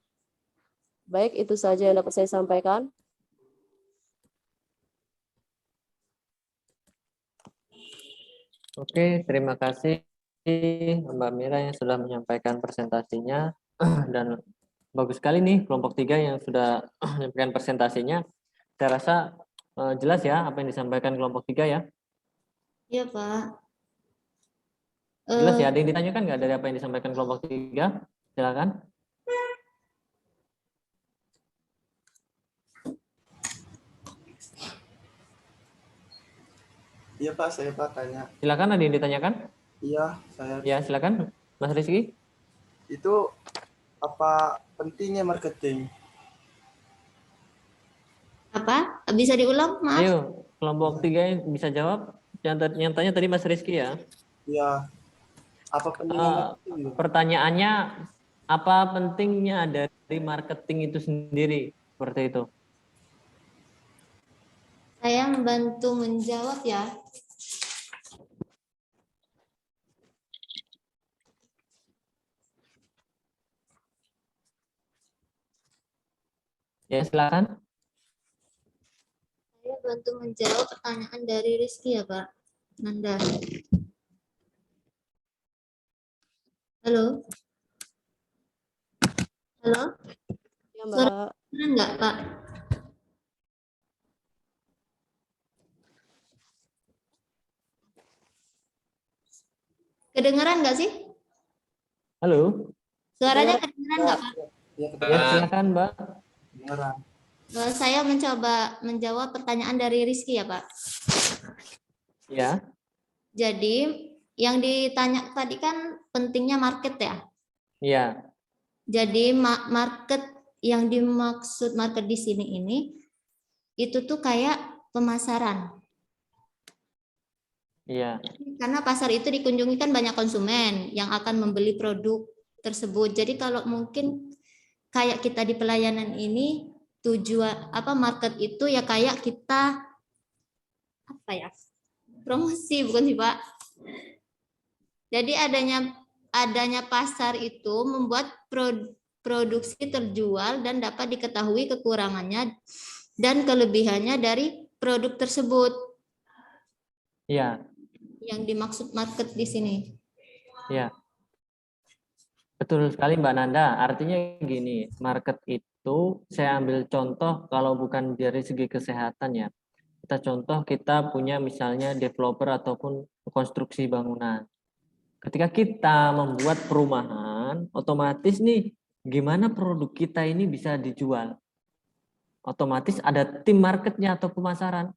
Baik, itu saja yang dapat saya sampaikan. Oke, terima kasih Mbak Mira yang sudah menyampaikan presentasinya. Dan bagus sekali nih kelompok 3 yang sudah menyampaikan presentasinya. Saya rasa jelas ya apa yang disampaikan kelompok 3 ya. Iya, Pak. Jelas ya, ada yang ditanyakan nggak dari apa yang disampaikan kelompok 3? Silakan. Iya Pak, saya Pak tanya. Silakan, ada yang ditanyakan? Iya, saya. Ya, silakan Mas Rizky. Itu apa pentingnya marketing? Apa? Bisa diulang, Mas? Ayo, kelompok 3 yang bisa jawab. Yang tanya tadi Mas Rizky ya. Iya. Apa pentingnya marketing? Pertanyaannya, apa pentingnya dari marketing itu sendiri? Seperti itu. Saya membantu menjawab ya. Ya, silakan. Saya bantu menjawab pertanyaan dari Rizky ya, Pak Nanda. Halo? Halo? Ya, Suara Mbak. kedengeran nggak, Pak? Kedengeran nggak sih? Halo. Suaranya kedengeran nggak, Pak? Ya, Ya, silakan, Mbak. kedengeran. Saya mencoba menjawab pertanyaan dari Rizky ya, Pak. Ya. Jadi yang ditanya tadi kan pentingnya market ya. Iya. Jadi market yang dimaksud market di sini ini itu tuh kayak pemasaran. Iya. Karena pasar itu dikunjungi kan banyak konsumen yang akan membeli produk tersebut. Jadi kalau mungkin kayak kita di pelayanan ini tujuan market itu ya kayak kita promosi bukan sih, Pak? Jadi adanya pasar itu membuat produksi terjual dan dapat diketahui kekurangannya dan kelebihannya dari produk tersebut. Iya. Yang dimaksud market di sini. Iya. Betul sekali Mbak Nanda. Artinya gini, market itu saya ambil contoh kalau bukan dari segi kesehatan ya. Kita punya misalnya developer ataupun konstruksi bangunan. Ketika kita membuat perumahan, otomatis nih gimana produk kita ini bisa dijual. Otomatis ada tim marketnya atau pemasaran.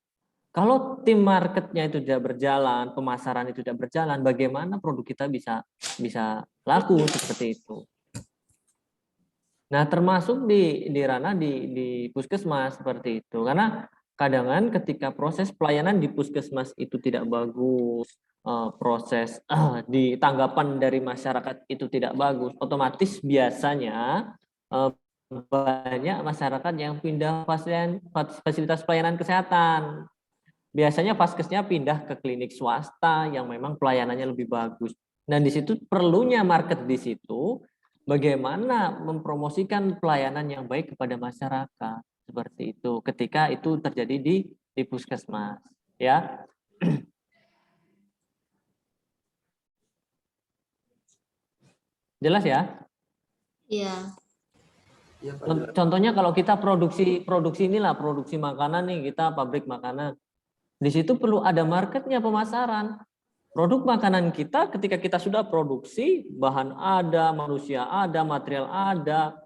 Kalau tim marketnya itu tidak berjalan, pemasaran itu tidak berjalan, bagaimana produk kita bisa laku seperti itu. Nah, termasuk di ranah di puskesmas seperti itu. Karena kadang ketika proses pelayanan di puskesmas itu tidak bagus, proses di tanggapan dari masyarakat itu tidak bagus, otomatis biasanya banyak masyarakat yang pindah fasilitas pelayanan kesehatan. Biasanya vaskesnya pindah ke klinik swasta yang memang pelayanannya lebih bagus. Dan di situ perlunya market di situ bagaimana mempromosikan pelayanan yang baik kepada masyarakat seperti itu ketika itu terjadi di puskesmas ya. Jelas ya? Iya. Iya, Pak, jelas. Contohnya kalau kita produksi inilah produksi makanan nih, kita pabrik makanan. Di situ perlu ada marketnya, pemasaran. Produk makanan kita ketika kita sudah produksi, bahan ada, manusia ada, material ada,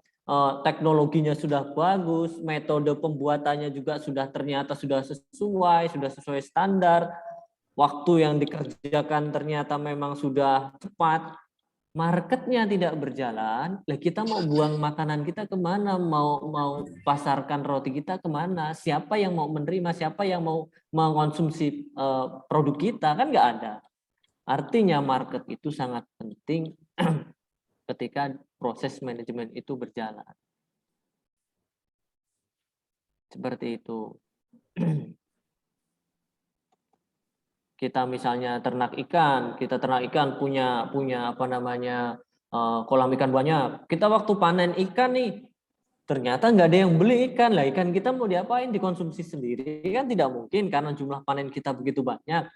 teknologinya sudah bagus, metode pembuatannya juga ternyata sudah sesuai standar, waktu yang dikerjakan ternyata memang sudah cepat, marketnya tidak berjalan, kita mau buang makanan kita kemana, mau pasarkan roti kita kemana, siapa yang mau menerima, siapa yang mau mengonsumsi produk kita, kan nggak ada. Artinya market itu sangat penting ketika proses manajemen itu berjalan. Seperti itu. Kita misalnya ternak ikan punya kolam ikan banyak. Kita waktu panen ikan nih, ternyata nggak ada yang beli ikan. Lah ikan kita mau diapain? Dikonsumsi sendiri kan tidak mungkin karena jumlah panen kita begitu banyak.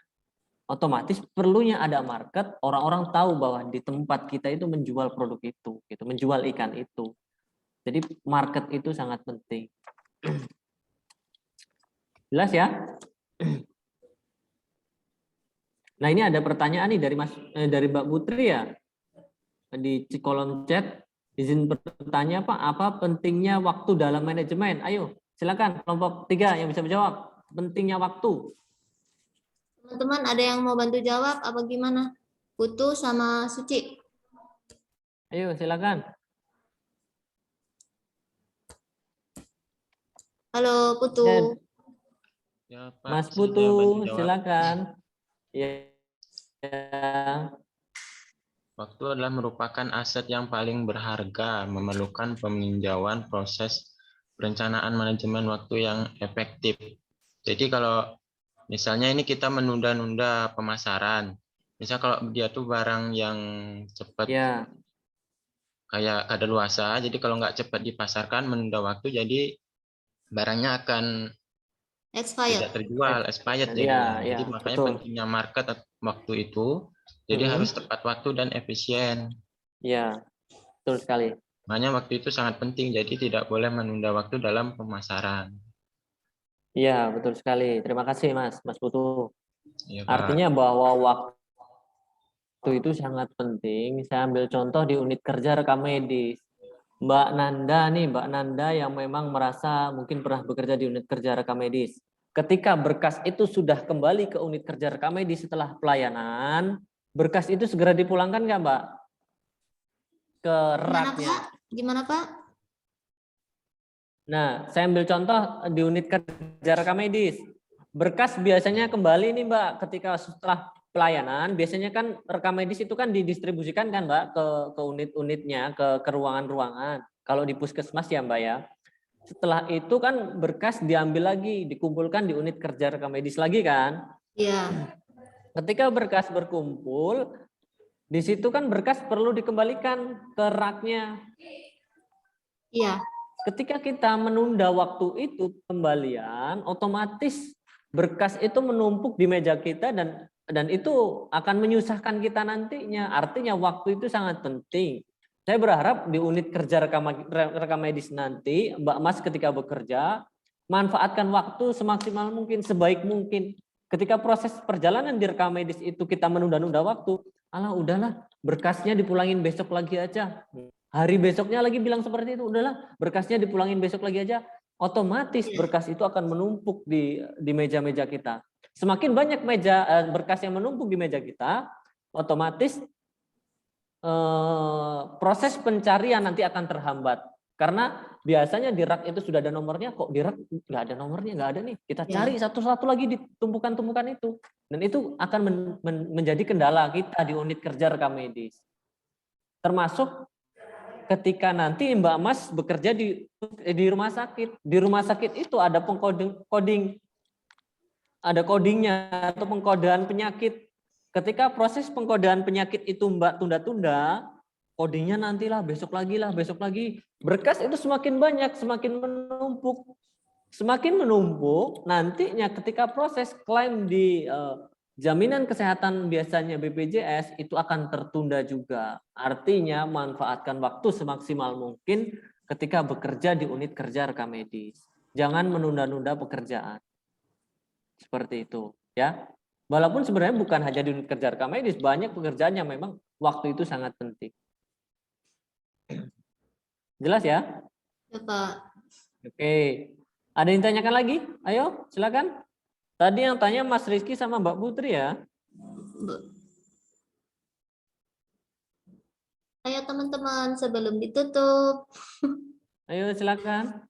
Otomatis perlunya ada market, orang-orang tahu bahwa di tempat kita itu menjual produk itu, gitu, menjual ikan itu. Jadi market itu sangat penting. Jelas ya? Nah, ini ada pertanyaan nih dari Mbak Putri ya. Di kolom chat, izin bertanya Pak, apa pentingnya waktu dalam manajemen? Ayo, silakan kelompok 3 yang bisa menjawab. Pentingnya waktu. Teman-teman ada yang mau bantu jawab apa gimana? Putu sama Suci. Ayo, silakan. Halo, Putu. Ya, Pak, Mas saya Putu, bantu jawab. silakan. Ya. Waktu adalah merupakan aset yang paling berharga, memerlukan peninjauan proses perencanaan manajemen waktu yang efektif. Jadi kalau misalnya ini kita menunda-nunda pemasaran, misal kalau dia tuh barang yang cepat Ya, kayak kadaluarsa, jadi kalau nggak cepat dipasarkan menunda waktu, jadi barangnya akan Expired. tidak terjual, expired ya, jadinya. ya, Jadi makanya betul. pentingnya market waktu itu, jadi harus tepat waktu dan efisien. Ya, betul sekali. Makanya waktu itu sangat penting, jadi tidak boleh menunda waktu dalam pemasaran. Iya, betul sekali. Terima kasih, Mas Putu. Ya, Pak. Artinya bahwa waktu itu sangat penting. Saya ambil contoh di unit kerja rekam medis. Mbak Nanda yang memang merasa mungkin pernah bekerja di unit kerja rekam medis. Ketika berkas itu sudah kembali ke unit kerja rekam medis setelah pelayanan, berkas itu segera dipulangkan nggak, Mbak? Ke raknya. Gimana, Pak? Nah, saya ambil contoh di unit kerja rekam medis. Berkas biasanya kembali nih, Mbak, ketika setelah pelayanan, biasanya kan rekam medis itu kan didistribusikan kan, Mbak, ke unit-unitnya, ke ruangan-ruangan. Kalau di puskesmas ya, Mbak ya. Setelah itu kan berkas diambil lagi, dikumpulkan di unit kerja rekam medis lagi kan? Iya. Ketika berkas berkumpul, di situ kan berkas perlu dikembalikan ke raknya. Iya. Ketika kita menunda waktu itu kembalian, otomatis berkas itu menumpuk di meja kita dan itu akan menyusahkan kita nantinya. Artinya waktu itu sangat penting. Saya berharap di unit kerja rekam medis nanti, Mbak Mas ketika bekerja, manfaatkan waktu semaksimal mungkin, sebaik mungkin. Ketika proses perjalanan di rekam medis itu kita menunda-nunda waktu, alah udahlah berkasnya dipulangin besok lagi aja. Hari besoknya lagi bilang seperti itu, udahlah berkasnya dipulangin besok lagi aja. Otomatis berkas itu akan menumpuk di meja-meja kita. Semakin banyak berkas yang menumpuk di meja kita, otomatis proses pencarian nanti akan terhambat. Karena biasanya di rak itu sudah ada nomornya, kok di rak nggak ada nomornya, nggak ada nih. Kita cari satu-satu lagi di tumpukan-tumpukan itu. Dan itu akan menjadi kendala kita di unit kerja rekam medis. Termasuk ketika nanti Mbak Mas bekerja di rumah sakit. Di rumah sakit itu ada coding, ada codingnya atau pengkodean penyakit. Ketika proses pengkodean penyakit itu Mbak tunda-tunda, codingnya nantilah besok lagi. Berkas itu semakin banyak, semakin menumpuk. Semakin menumpuk, nantinya ketika proses klaim di jaminan kesehatan biasanya BPJS itu akan tertunda juga. Artinya manfaatkan waktu semaksimal mungkin ketika bekerja di unit kerja rekam medis. Jangan menunda-nunda pekerjaan. Seperti itu, ya. Walaupun sebenarnya bukan hanya di unit kerja rekam medis, banyak pekerjaan yang memang waktu itu sangat penting. Jelas ya? Ya, Pak. Oke. Ada yang tanyakan lagi? Ayo, silakan. Tadi yang tanya Mas Rizky sama Mbak Putri ya. Ayo teman-teman sebelum ditutup. Ayo silakan.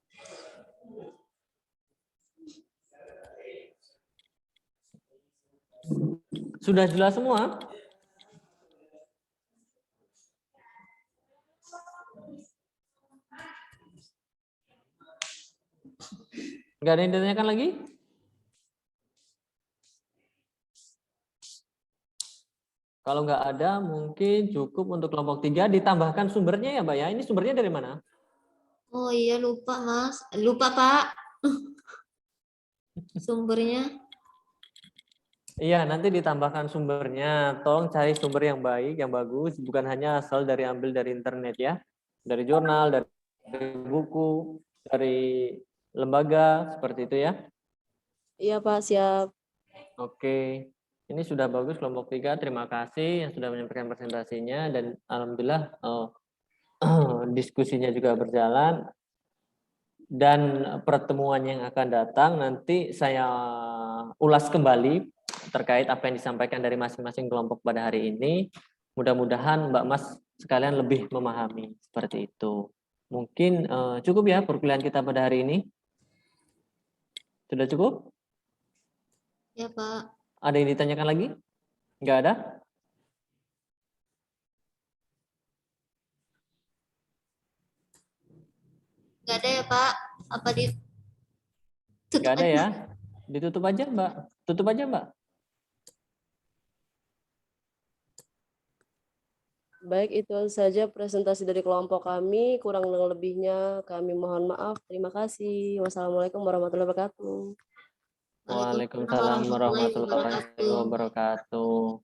Sudah jelas semua? Enggak ada yang ditanyakan lagi? Kalau nggak ada, mungkin cukup untuk kelompok 3 ditambahkan sumbernya ya, Mbak ya. Ini sumbernya dari mana? Oh iya, lupa Mas. Lupa Pak. Sumbernya. Iya, nanti ditambahkan sumbernya. Tolong cari sumber yang baik, yang bagus. Bukan hanya asal ambil dari internet ya. Dari jurnal, dari buku, dari lembaga, seperti itu ya. Iya Pak, siap. Oke. Ini sudah bagus kelompok 3. Terima kasih yang sudah menyampaikan presentasinya dan alhamdulillah diskusinya juga berjalan. Dan pertemuan yang akan datang nanti saya ulas kembali terkait apa yang disampaikan dari masing-masing kelompok pada hari ini. Mudah-mudahan Mbak Mas sekalian lebih memahami seperti itu. Mungkin cukup ya perkuliahan kita pada hari ini. Sudah cukup? Ya Pak. Ada yang ditanyakan lagi? Enggak ada? Enggak ada ya Pak. Apa di Nggak ada ya? Ditutup aja, Mbak. Tutup aja, Mbak. Baik, itu saja presentasi dari kelompok kami. Kurang dan lebihnya kami mohon maaf. Terima kasih. Wassalamualaikum warahmatullahi wabarakatuh. Waalaikumsalam warahmatullahi wabarakatuh.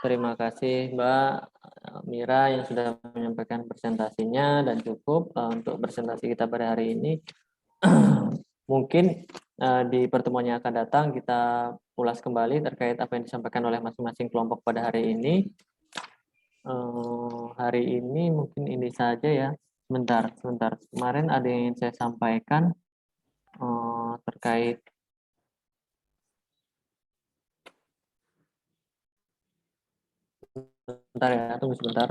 Terima kasih Mbak Mira yang sudah menyampaikan presentasinya dan cukup untuk presentasi kita pada hari ini. Mungkin di pertemuan yang akan datang kita ulas kembali terkait apa yang disampaikan oleh masing-masing kelompok pada hari ini. Hari ini mungkin ini saja ya. Sebentar. Kemarin ada yang ingin saya sampaikan terkait sebentar ya, tunggu sebentar.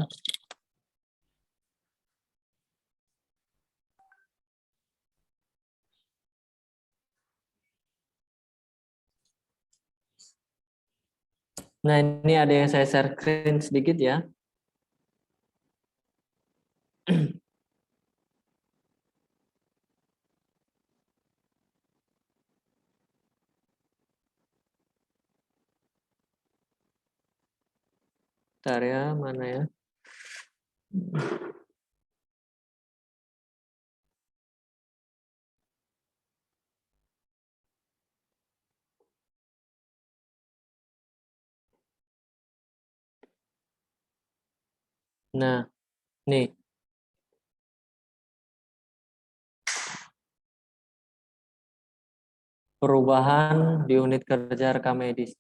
Nah, ini ada yang saya share screen sedikit ya. Bentar ya, mana ya? Nah, nih. Perubahan di unit kerja rekam medis.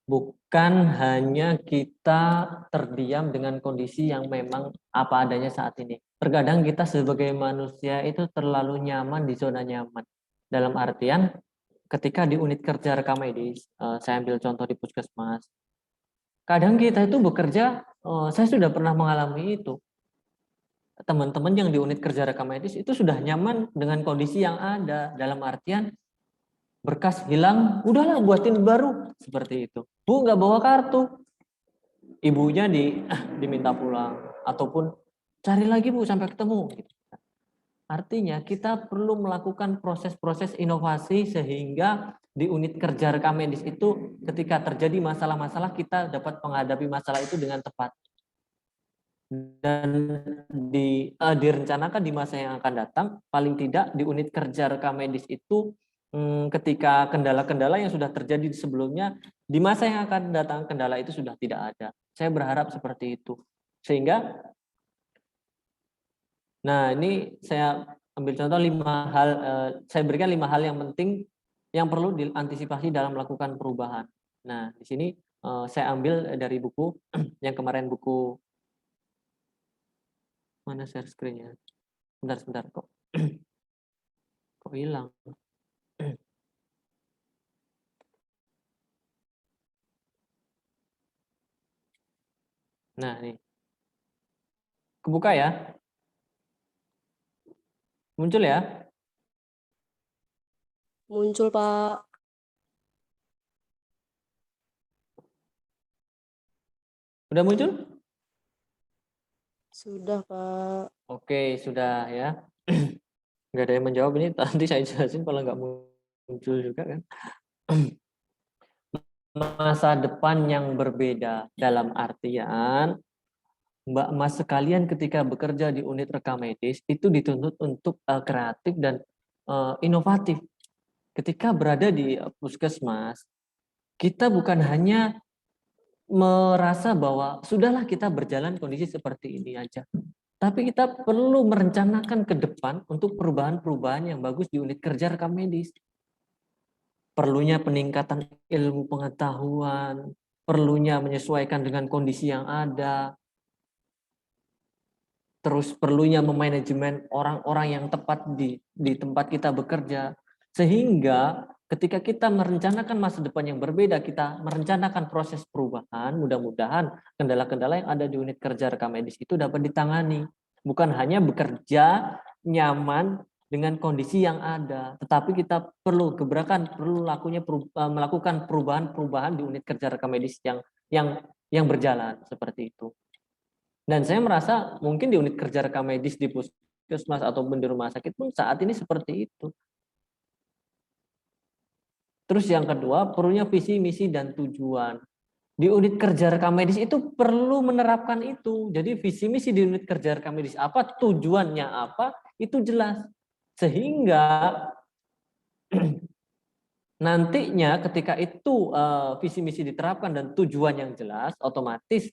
Bukan hanya kita terdiam dengan kondisi yang memang apa adanya saat ini. Terkadang kita sebagai manusia itu terlalu nyaman di zona nyaman. Dalam artian ketika di unit kerja rekam medis, saya ambil contoh di puskesmas. Kadang kita itu bekerja, saya sudah pernah mengalami itu. Teman-teman yang di unit kerja rekam medis itu sudah nyaman dengan kondisi yang ada. Dalam artian berkas hilang, udahlah buatin baru, seperti itu. Bu nggak bawa kartu, ibunya diminta pulang, ataupun cari lagi Bu sampai ketemu. Artinya kita perlu melakukan proses-proses inovasi sehingga di unit kerja rekam medis itu ketika terjadi masalah-masalah kita dapat menghadapi masalah itu dengan tepat. Dan direncanakan di masa yang akan datang, paling tidak di unit kerja rekam medis itu ketika kendala-kendala yang sudah terjadi sebelumnya, di masa yang akan datang kendala itu sudah tidak ada. Saya berharap seperti itu. Sehingga, nah ini saya ambil contoh 5 hal, saya berikan 5 hal yang penting yang perlu diantisipasi dalam melakukan perubahan. Nah, di sini saya ambil dari buku, yang kemarin buku, mana share screen-nya? Sebentar kok. Kok hilang? Nah, nih. Kebuka ya? Muncul ya? Muncul, Pak. Udah muncul? Sudah, Pak. Oke, sudah ya. Nggak ada yang menjawab ini, nanti saya jelasin kalau nggak muncul juga kan. Masa depan yang berbeda dalam artian Mbak Mas sekalian ketika bekerja di unit rekam medis itu dituntut untuk kreatif dan inovatif. Ketika berada di puskesmas, kita bukan hanya merasa bahwa sudahlah kita berjalan kondisi seperti ini aja. Tapi kita perlu merencanakan ke depan untuk perubahan-perubahan yang bagus di unit kerja rekam medis. Perlunya peningkatan ilmu pengetahuan, perlunya menyesuaikan dengan kondisi yang ada, terus perlunya memanajemen orang-orang yang tepat di tempat kita bekerja, sehingga ketika kita merencanakan masa depan yang berbeda, kita merencanakan proses perubahan, mudah-mudahan kendala-kendala yang ada di unit kerja rekam medis itu dapat ditangani. Bukan hanya bekerja nyaman dengan kondisi yang ada, tetapi kita perlu gebrakan, perlu melakukan perubahan-perubahan di unit kerja rekam medis yang berjalan seperti itu. Dan saya merasa mungkin di unit kerja rekam medis di puskesmas ataupun di rumah sakit pun saat ini seperti itu. Terus yang kedua, perlunya visi, misi, dan tujuan. Di unit kerja rekam medis itu perlu menerapkan itu. Jadi visi misi di unit kerja rekam medis apa, tujuannya apa, itu jelas. Sehingga nantinya ketika itu visi misi diterapkan dan tujuan yang jelas, otomatis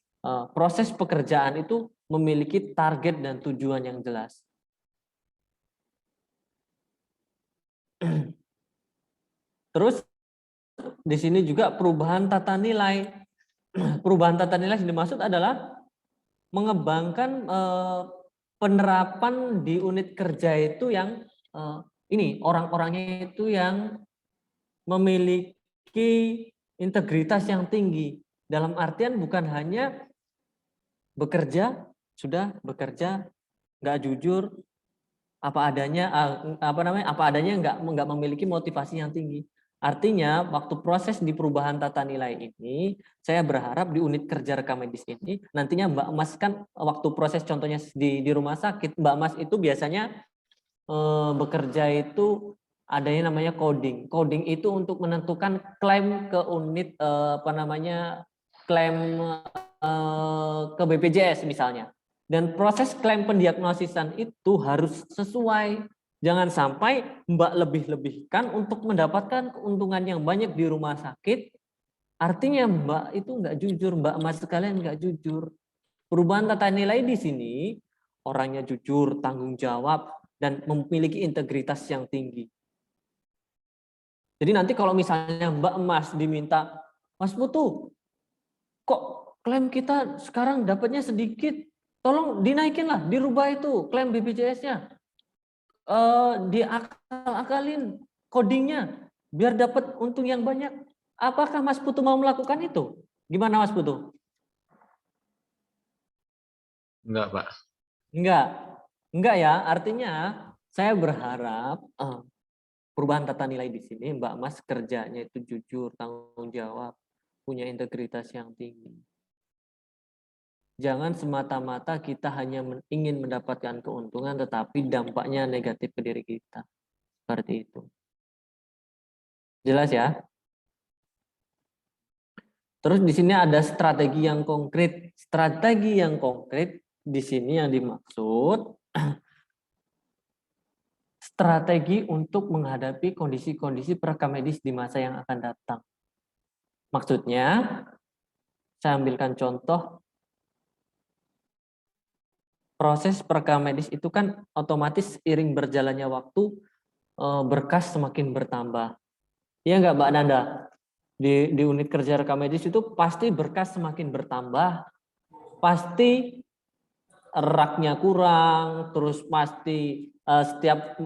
proses pekerjaan itu memiliki target dan tujuan yang jelas. Terus di sini juga perubahan tata nilai. Perubahan tata nilai yang dimaksud adalah mengembangkan penerapan di unit kerja itu yang ini orang-orangnya itu yang memiliki integritas yang tinggi. Dalam artian bukan hanya bekerja, sudah bekerja nggak jujur, apa adanya, apa adanya nggak memiliki motivasi yang tinggi. Artinya, waktu proses di perubahan tata nilai ini, saya berharap di unit kerja rekam medis ini, nantinya Mbak Mas kan waktu proses contohnya di rumah sakit, Mbak Mas itu biasanya bekerja itu adanya namanya coding. Coding itu untuk menentukan klaim ke unit, klaim ke BPJS misalnya. Dan proses klaim pendiagnosisan itu harus sesuai. Jangan sampai Mbak lebih-lebihkan untuk mendapatkan keuntungan yang banyak di rumah sakit. Artinya Mbak itu nggak jujur, Mbak Mas sekalian nggak jujur. Perubahan tata nilai di sini, orangnya jujur, tanggung jawab, dan memiliki integritas yang tinggi. Jadi nanti kalau misalnya Mbak Mas diminta, Mas Putu, kok klaim kita sekarang dapatnya sedikit, tolong dinaikinlah, dirubah itu klaim BPJS-nya. Diakal-akalin codingnya biar dapat untung yang banyak. Apakah Mas Putu mau melakukan itu? Gimana Mas Putu? Enggak, Pak. Enggak ya. Artinya saya berharap perubahan tata nilai di sini Mbak Mas kerjanya itu jujur, tanggung jawab, punya integritas yang tinggi. Jangan semata-mata kita hanya ingin mendapatkan keuntungan tetapi dampaknya negatif ke diri kita. Seperti itu. Jelas ya? Terus di sini ada strategi yang konkret. Strategi yang konkret di sini yang dimaksud strategi untuk menghadapi kondisi-kondisi perekam medis di masa yang akan datang. Maksudnya, saya ambilkan contoh. Proses perekam medis itu kan otomatis seiring berjalannya waktu berkas semakin bertambah. Iya nggak Mbak Nanda? Di unit kerja rekam medis itu pasti berkas semakin bertambah, pasti raknya kurang, terus pasti setiap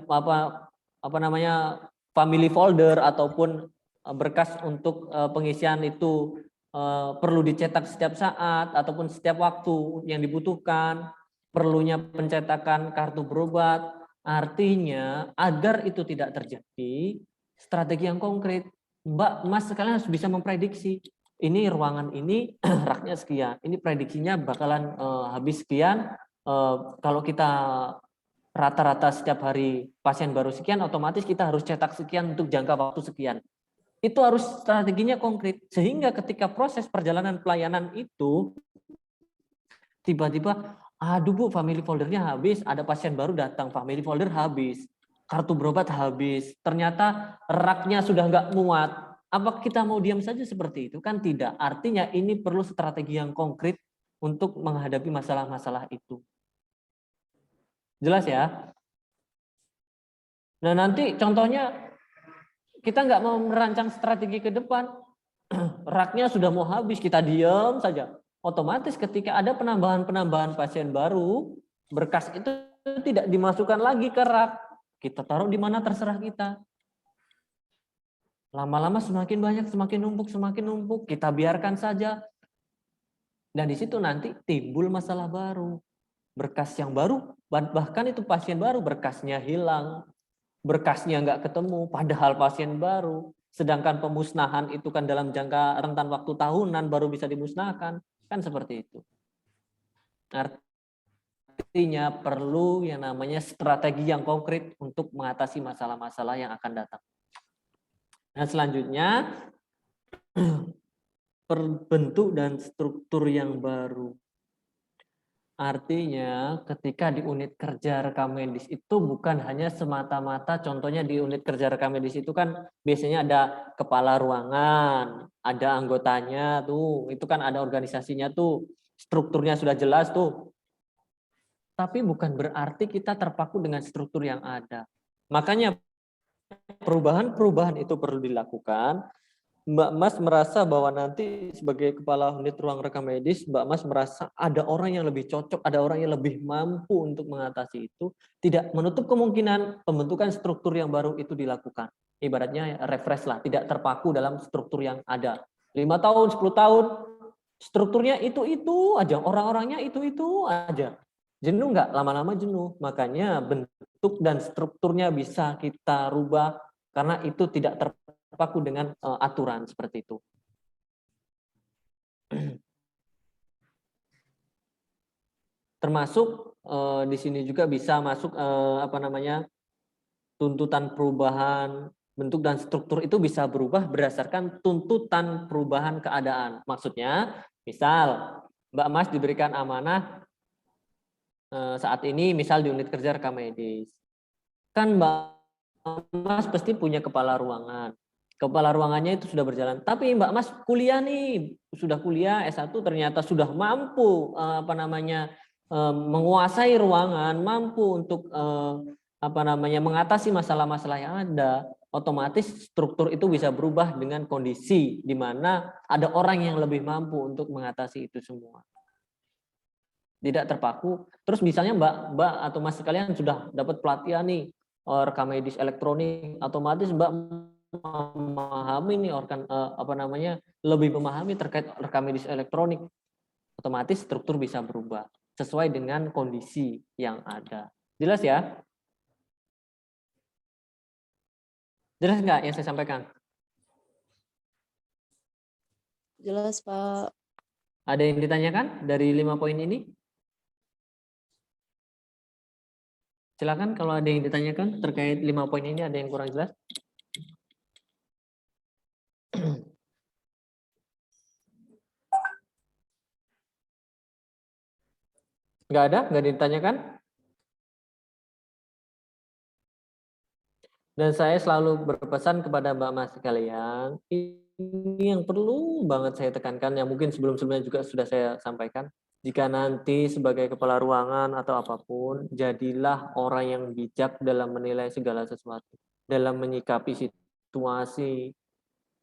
family folder ataupun berkas untuk pengisian itu perlu dicetak setiap saat ataupun setiap waktu yang dibutuhkan. Perlunya pencetakan kartu berobat. Artinya agar itu tidak terjadi, strategi yang konkret. Mbak Mas sekalian harus bisa memprediksi. Ini ruangan ini raknya sekian. Ini prediksinya bakalan habis sekian. Kalau kita rata-rata setiap hari pasien baru sekian, otomatis kita harus cetak sekian untuk jangka waktu sekian. Itu harus strateginya konkret. Sehingga ketika proses perjalanan pelayanan itu tiba-tiba, aduh Bu, family foldernya habis, ada pasien baru datang, family folder habis, kartu berobat habis, ternyata raknya sudah nggak muat. Apa kita mau diam saja seperti itu? Kan tidak. Artinya ini perlu strategi yang konkret untuk menghadapi masalah-masalah itu. Jelas ya? Nah nanti contohnya, kita nggak mau merancang strategi ke depan, raknya sudah mau habis, kita diam saja. Otomatis ketika ada penambahan pasien baru, berkas itu tidak dimasukkan lagi ke rak. Kita taruh di mana terserah kita. Lama-lama semakin banyak, semakin numpuk, kita biarkan saja. Dan di situ nanti timbul masalah baru. Berkas yang baru, bahkan itu pasien baru, berkasnya hilang. Berkasnya nggak ketemu, padahal pasien baru. Sedangkan pemusnahan itu kan dalam jangka rentan waktu tahunan baru bisa dimusnahkan. Kan seperti itu. artinya perlu yang namanya strategi yang konkret untuk mengatasi masalah-masalah yang akan datang. Nah, selanjutnya bentuk dan struktur yang baru. Artinya ketika di unit kerja rekam medis itu bukan hanya semata-mata, contohnya di unit kerja rekam medis itu kan biasanya ada kepala ruangan, ada anggotanya tuh, itu kan ada organisasinya tuh, strukturnya sudah jelas tuh. Tapi bukan berarti kita terpaku dengan struktur yang ada. Makanya perubahan-perubahan itu perlu dilakukan. Mbak Mas merasa bahwa nanti sebagai kepala unit ruang rekam medis, Mbak Mas merasa ada orang yang lebih cocok, ada orang yang lebih mampu untuk mengatasi itu, tidak menutup kemungkinan pembentukan struktur yang baru itu dilakukan. Ibaratnya refresh lah, tidak terpaku dalam struktur yang ada. 5 tahun, 10 tahun, strukturnya itu aja, orang-orangnya itu aja. Jenuh nggak? Lama-lama jenuh. Makanya bentuk dan strukturnya bisa kita rubah karena itu tidak terpaku dengan aturan seperti itu. Termasuk di sini juga bisa masuk tuntutan perubahan bentuk dan struktur itu bisa berubah berdasarkan tuntutan perubahan keadaan. Maksudnya, misal Mbak Mas diberikan amanah saat ini, misal di unit kerja rekam medis, kan Mbak Mas pasti punya kepala ruangan. Kepala ruangannya itu sudah berjalan. Tapi Mbak Mas kuliah nih, sudah kuliah S1 ternyata sudah mampu menguasai ruangan, mampu untuk mengatasi masalah-masalah yang ada. Otomatis struktur itu bisa berubah dengan kondisi di mana ada orang yang lebih mampu untuk mengatasi itu semua. Tidak terpaku. Terus misalnya Mbak atau Mas sekalian sudah dapat pelatihan nih rekam medis elektronik, otomatis Mbak memahami nih lebih memahami terkait rekam medis elektronik, otomatis struktur bisa berubah sesuai dengan kondisi yang ada. Jelas ya? Jelas nggak yang saya sampaikan? Jelas, Pak. Ada yang ditanyakan dari 5 poin ini? Silakan kalau ada yang ditanyakan terkait 5 poin ini, ada yang kurang jelas? Nggak ada ditanyakan? Dan saya selalu berpesan kepada Mbak Mas sekalian, ini yang perlu banget saya tekankan, yang mungkin sebelum-sebelumnya juga sudah saya sampaikan. Jika nanti sebagai kepala ruangan atau apapun, jadilah orang yang bijak dalam menilai segala sesuatu, dalam menyikapi situasi,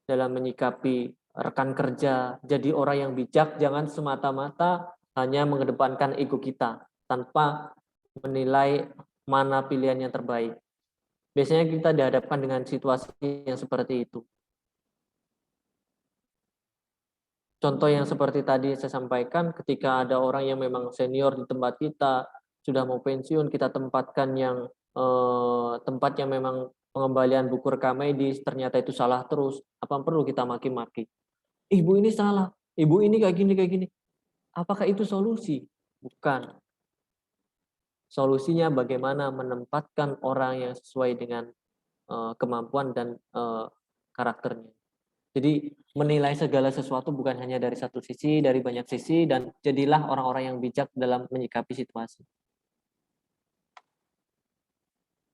dalam menyikapi rekan kerja. Jadi orang yang bijak, jangan semata-mata hanya mengedepankan ego kita tanpa menilai mana pilihan yang terbaik. Biasanya kita dihadapkan dengan situasi yang seperti itu. Contoh yang seperti tadi saya sampaikan, ketika ada orang yang memang senior di tempat kita, sudah mau pensiun, kita tempatkan yang tempat yang memang pengembalian buku rekam medis, ternyata itu salah terus, apa perlu kita maki-maki? Ibu ini salah, ibu ini kayak gini. Apakah itu solusi? Bukan. Solusinya bagaimana menempatkan orang yang sesuai dengan kemampuan dan karakternya. Jadi menilai segala sesuatu bukan hanya dari satu sisi, dari banyak sisi, dan jadilah orang-orang yang bijak dalam menyikapi situasi.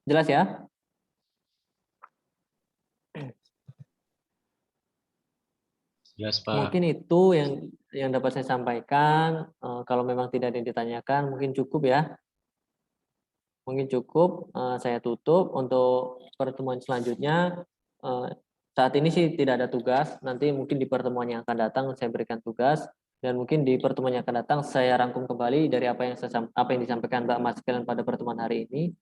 Jelas ya? Jelas, Pak. Mungkin itu yang dapat saya sampaikan. Kalau memang tidak ada yang ditanyakan, mungkin cukup ya. Mungkin cukup. Saya tutup untuk pertemuan selanjutnya. Saat ini sih tidak ada tugas, nanti mungkin di pertemuan yang akan datang saya berikan tugas, dan mungkin di pertemuan yang akan datang saya rangkum kembali dari apa yang disampaikan Mbak Mas sekalian pada pertemuan hari ini.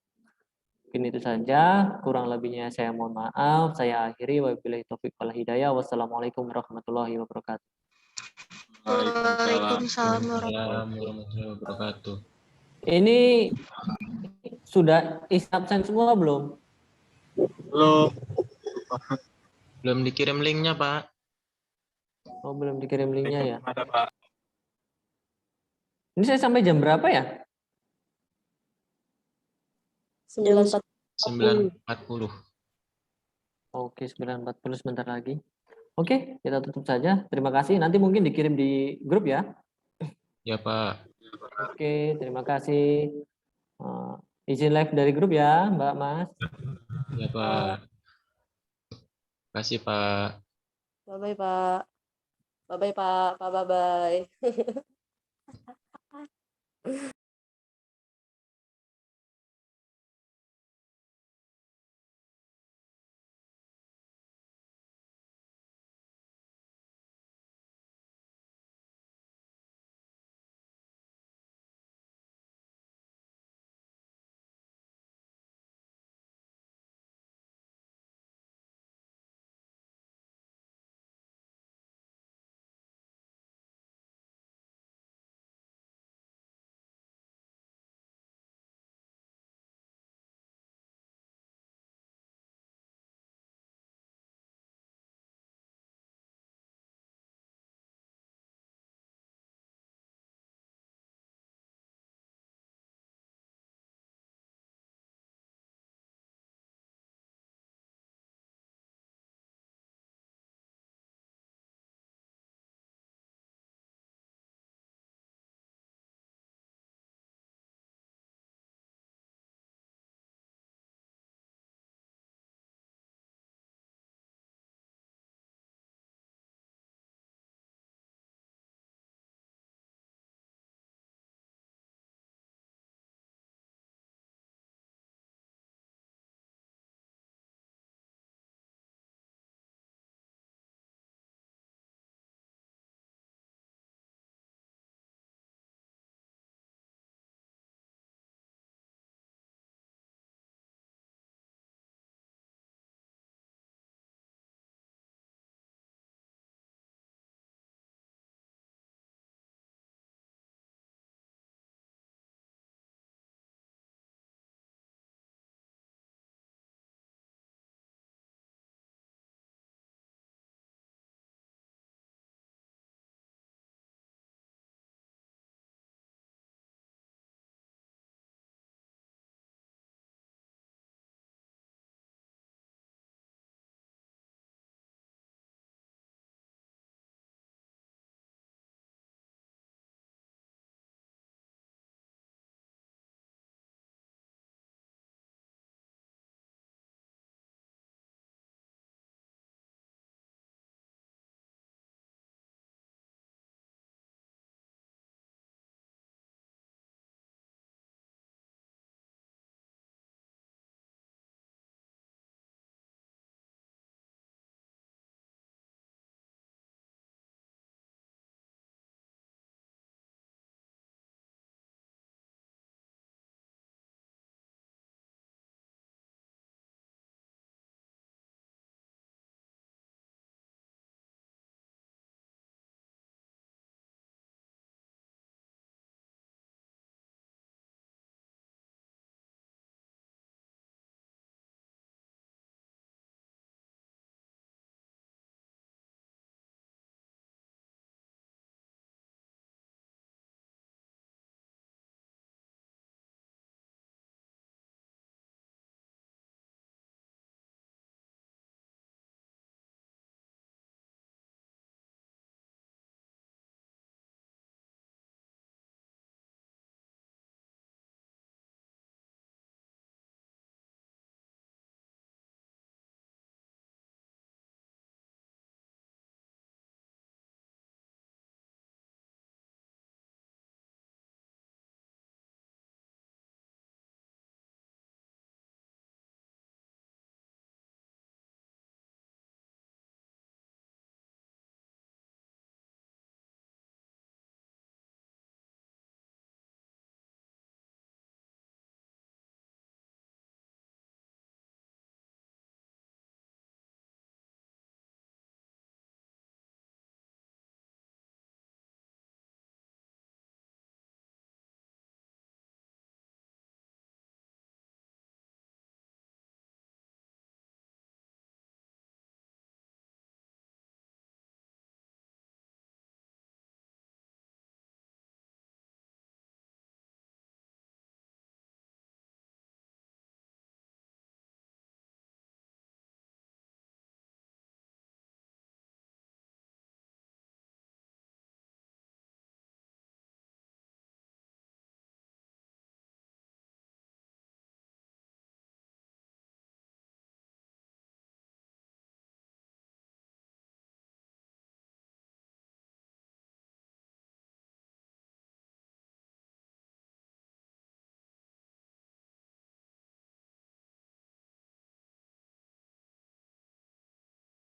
Mungkin itu saja, kurang lebihnya saya mohon maaf, saya akhiri, wabillahi taufiq wal hidayah, wassalamualaikum warahmatullahi wabarakatuh. Waalaikumsalam warahmatullahi wabarakatuh. Ini sudah isi absen semua belum? Belum dikirim linknya, Pak. Oh, belum dikirim linknya ya. Ada, Pak. Ini saya sampai jam berapa ya? 9.40. 9.40. Oke, 9.40 sebentar lagi. Oke, kita tutup saja. Terima kasih. Nanti mungkin dikirim di grup ya. Ya, Pak. Oke, terima kasih. Izin live dari grup ya, Mbak Mas. Ya, Pak. Terima kasih, Pak. Bye-bye, Pak. Bye-bye, Pak. Bye-bye.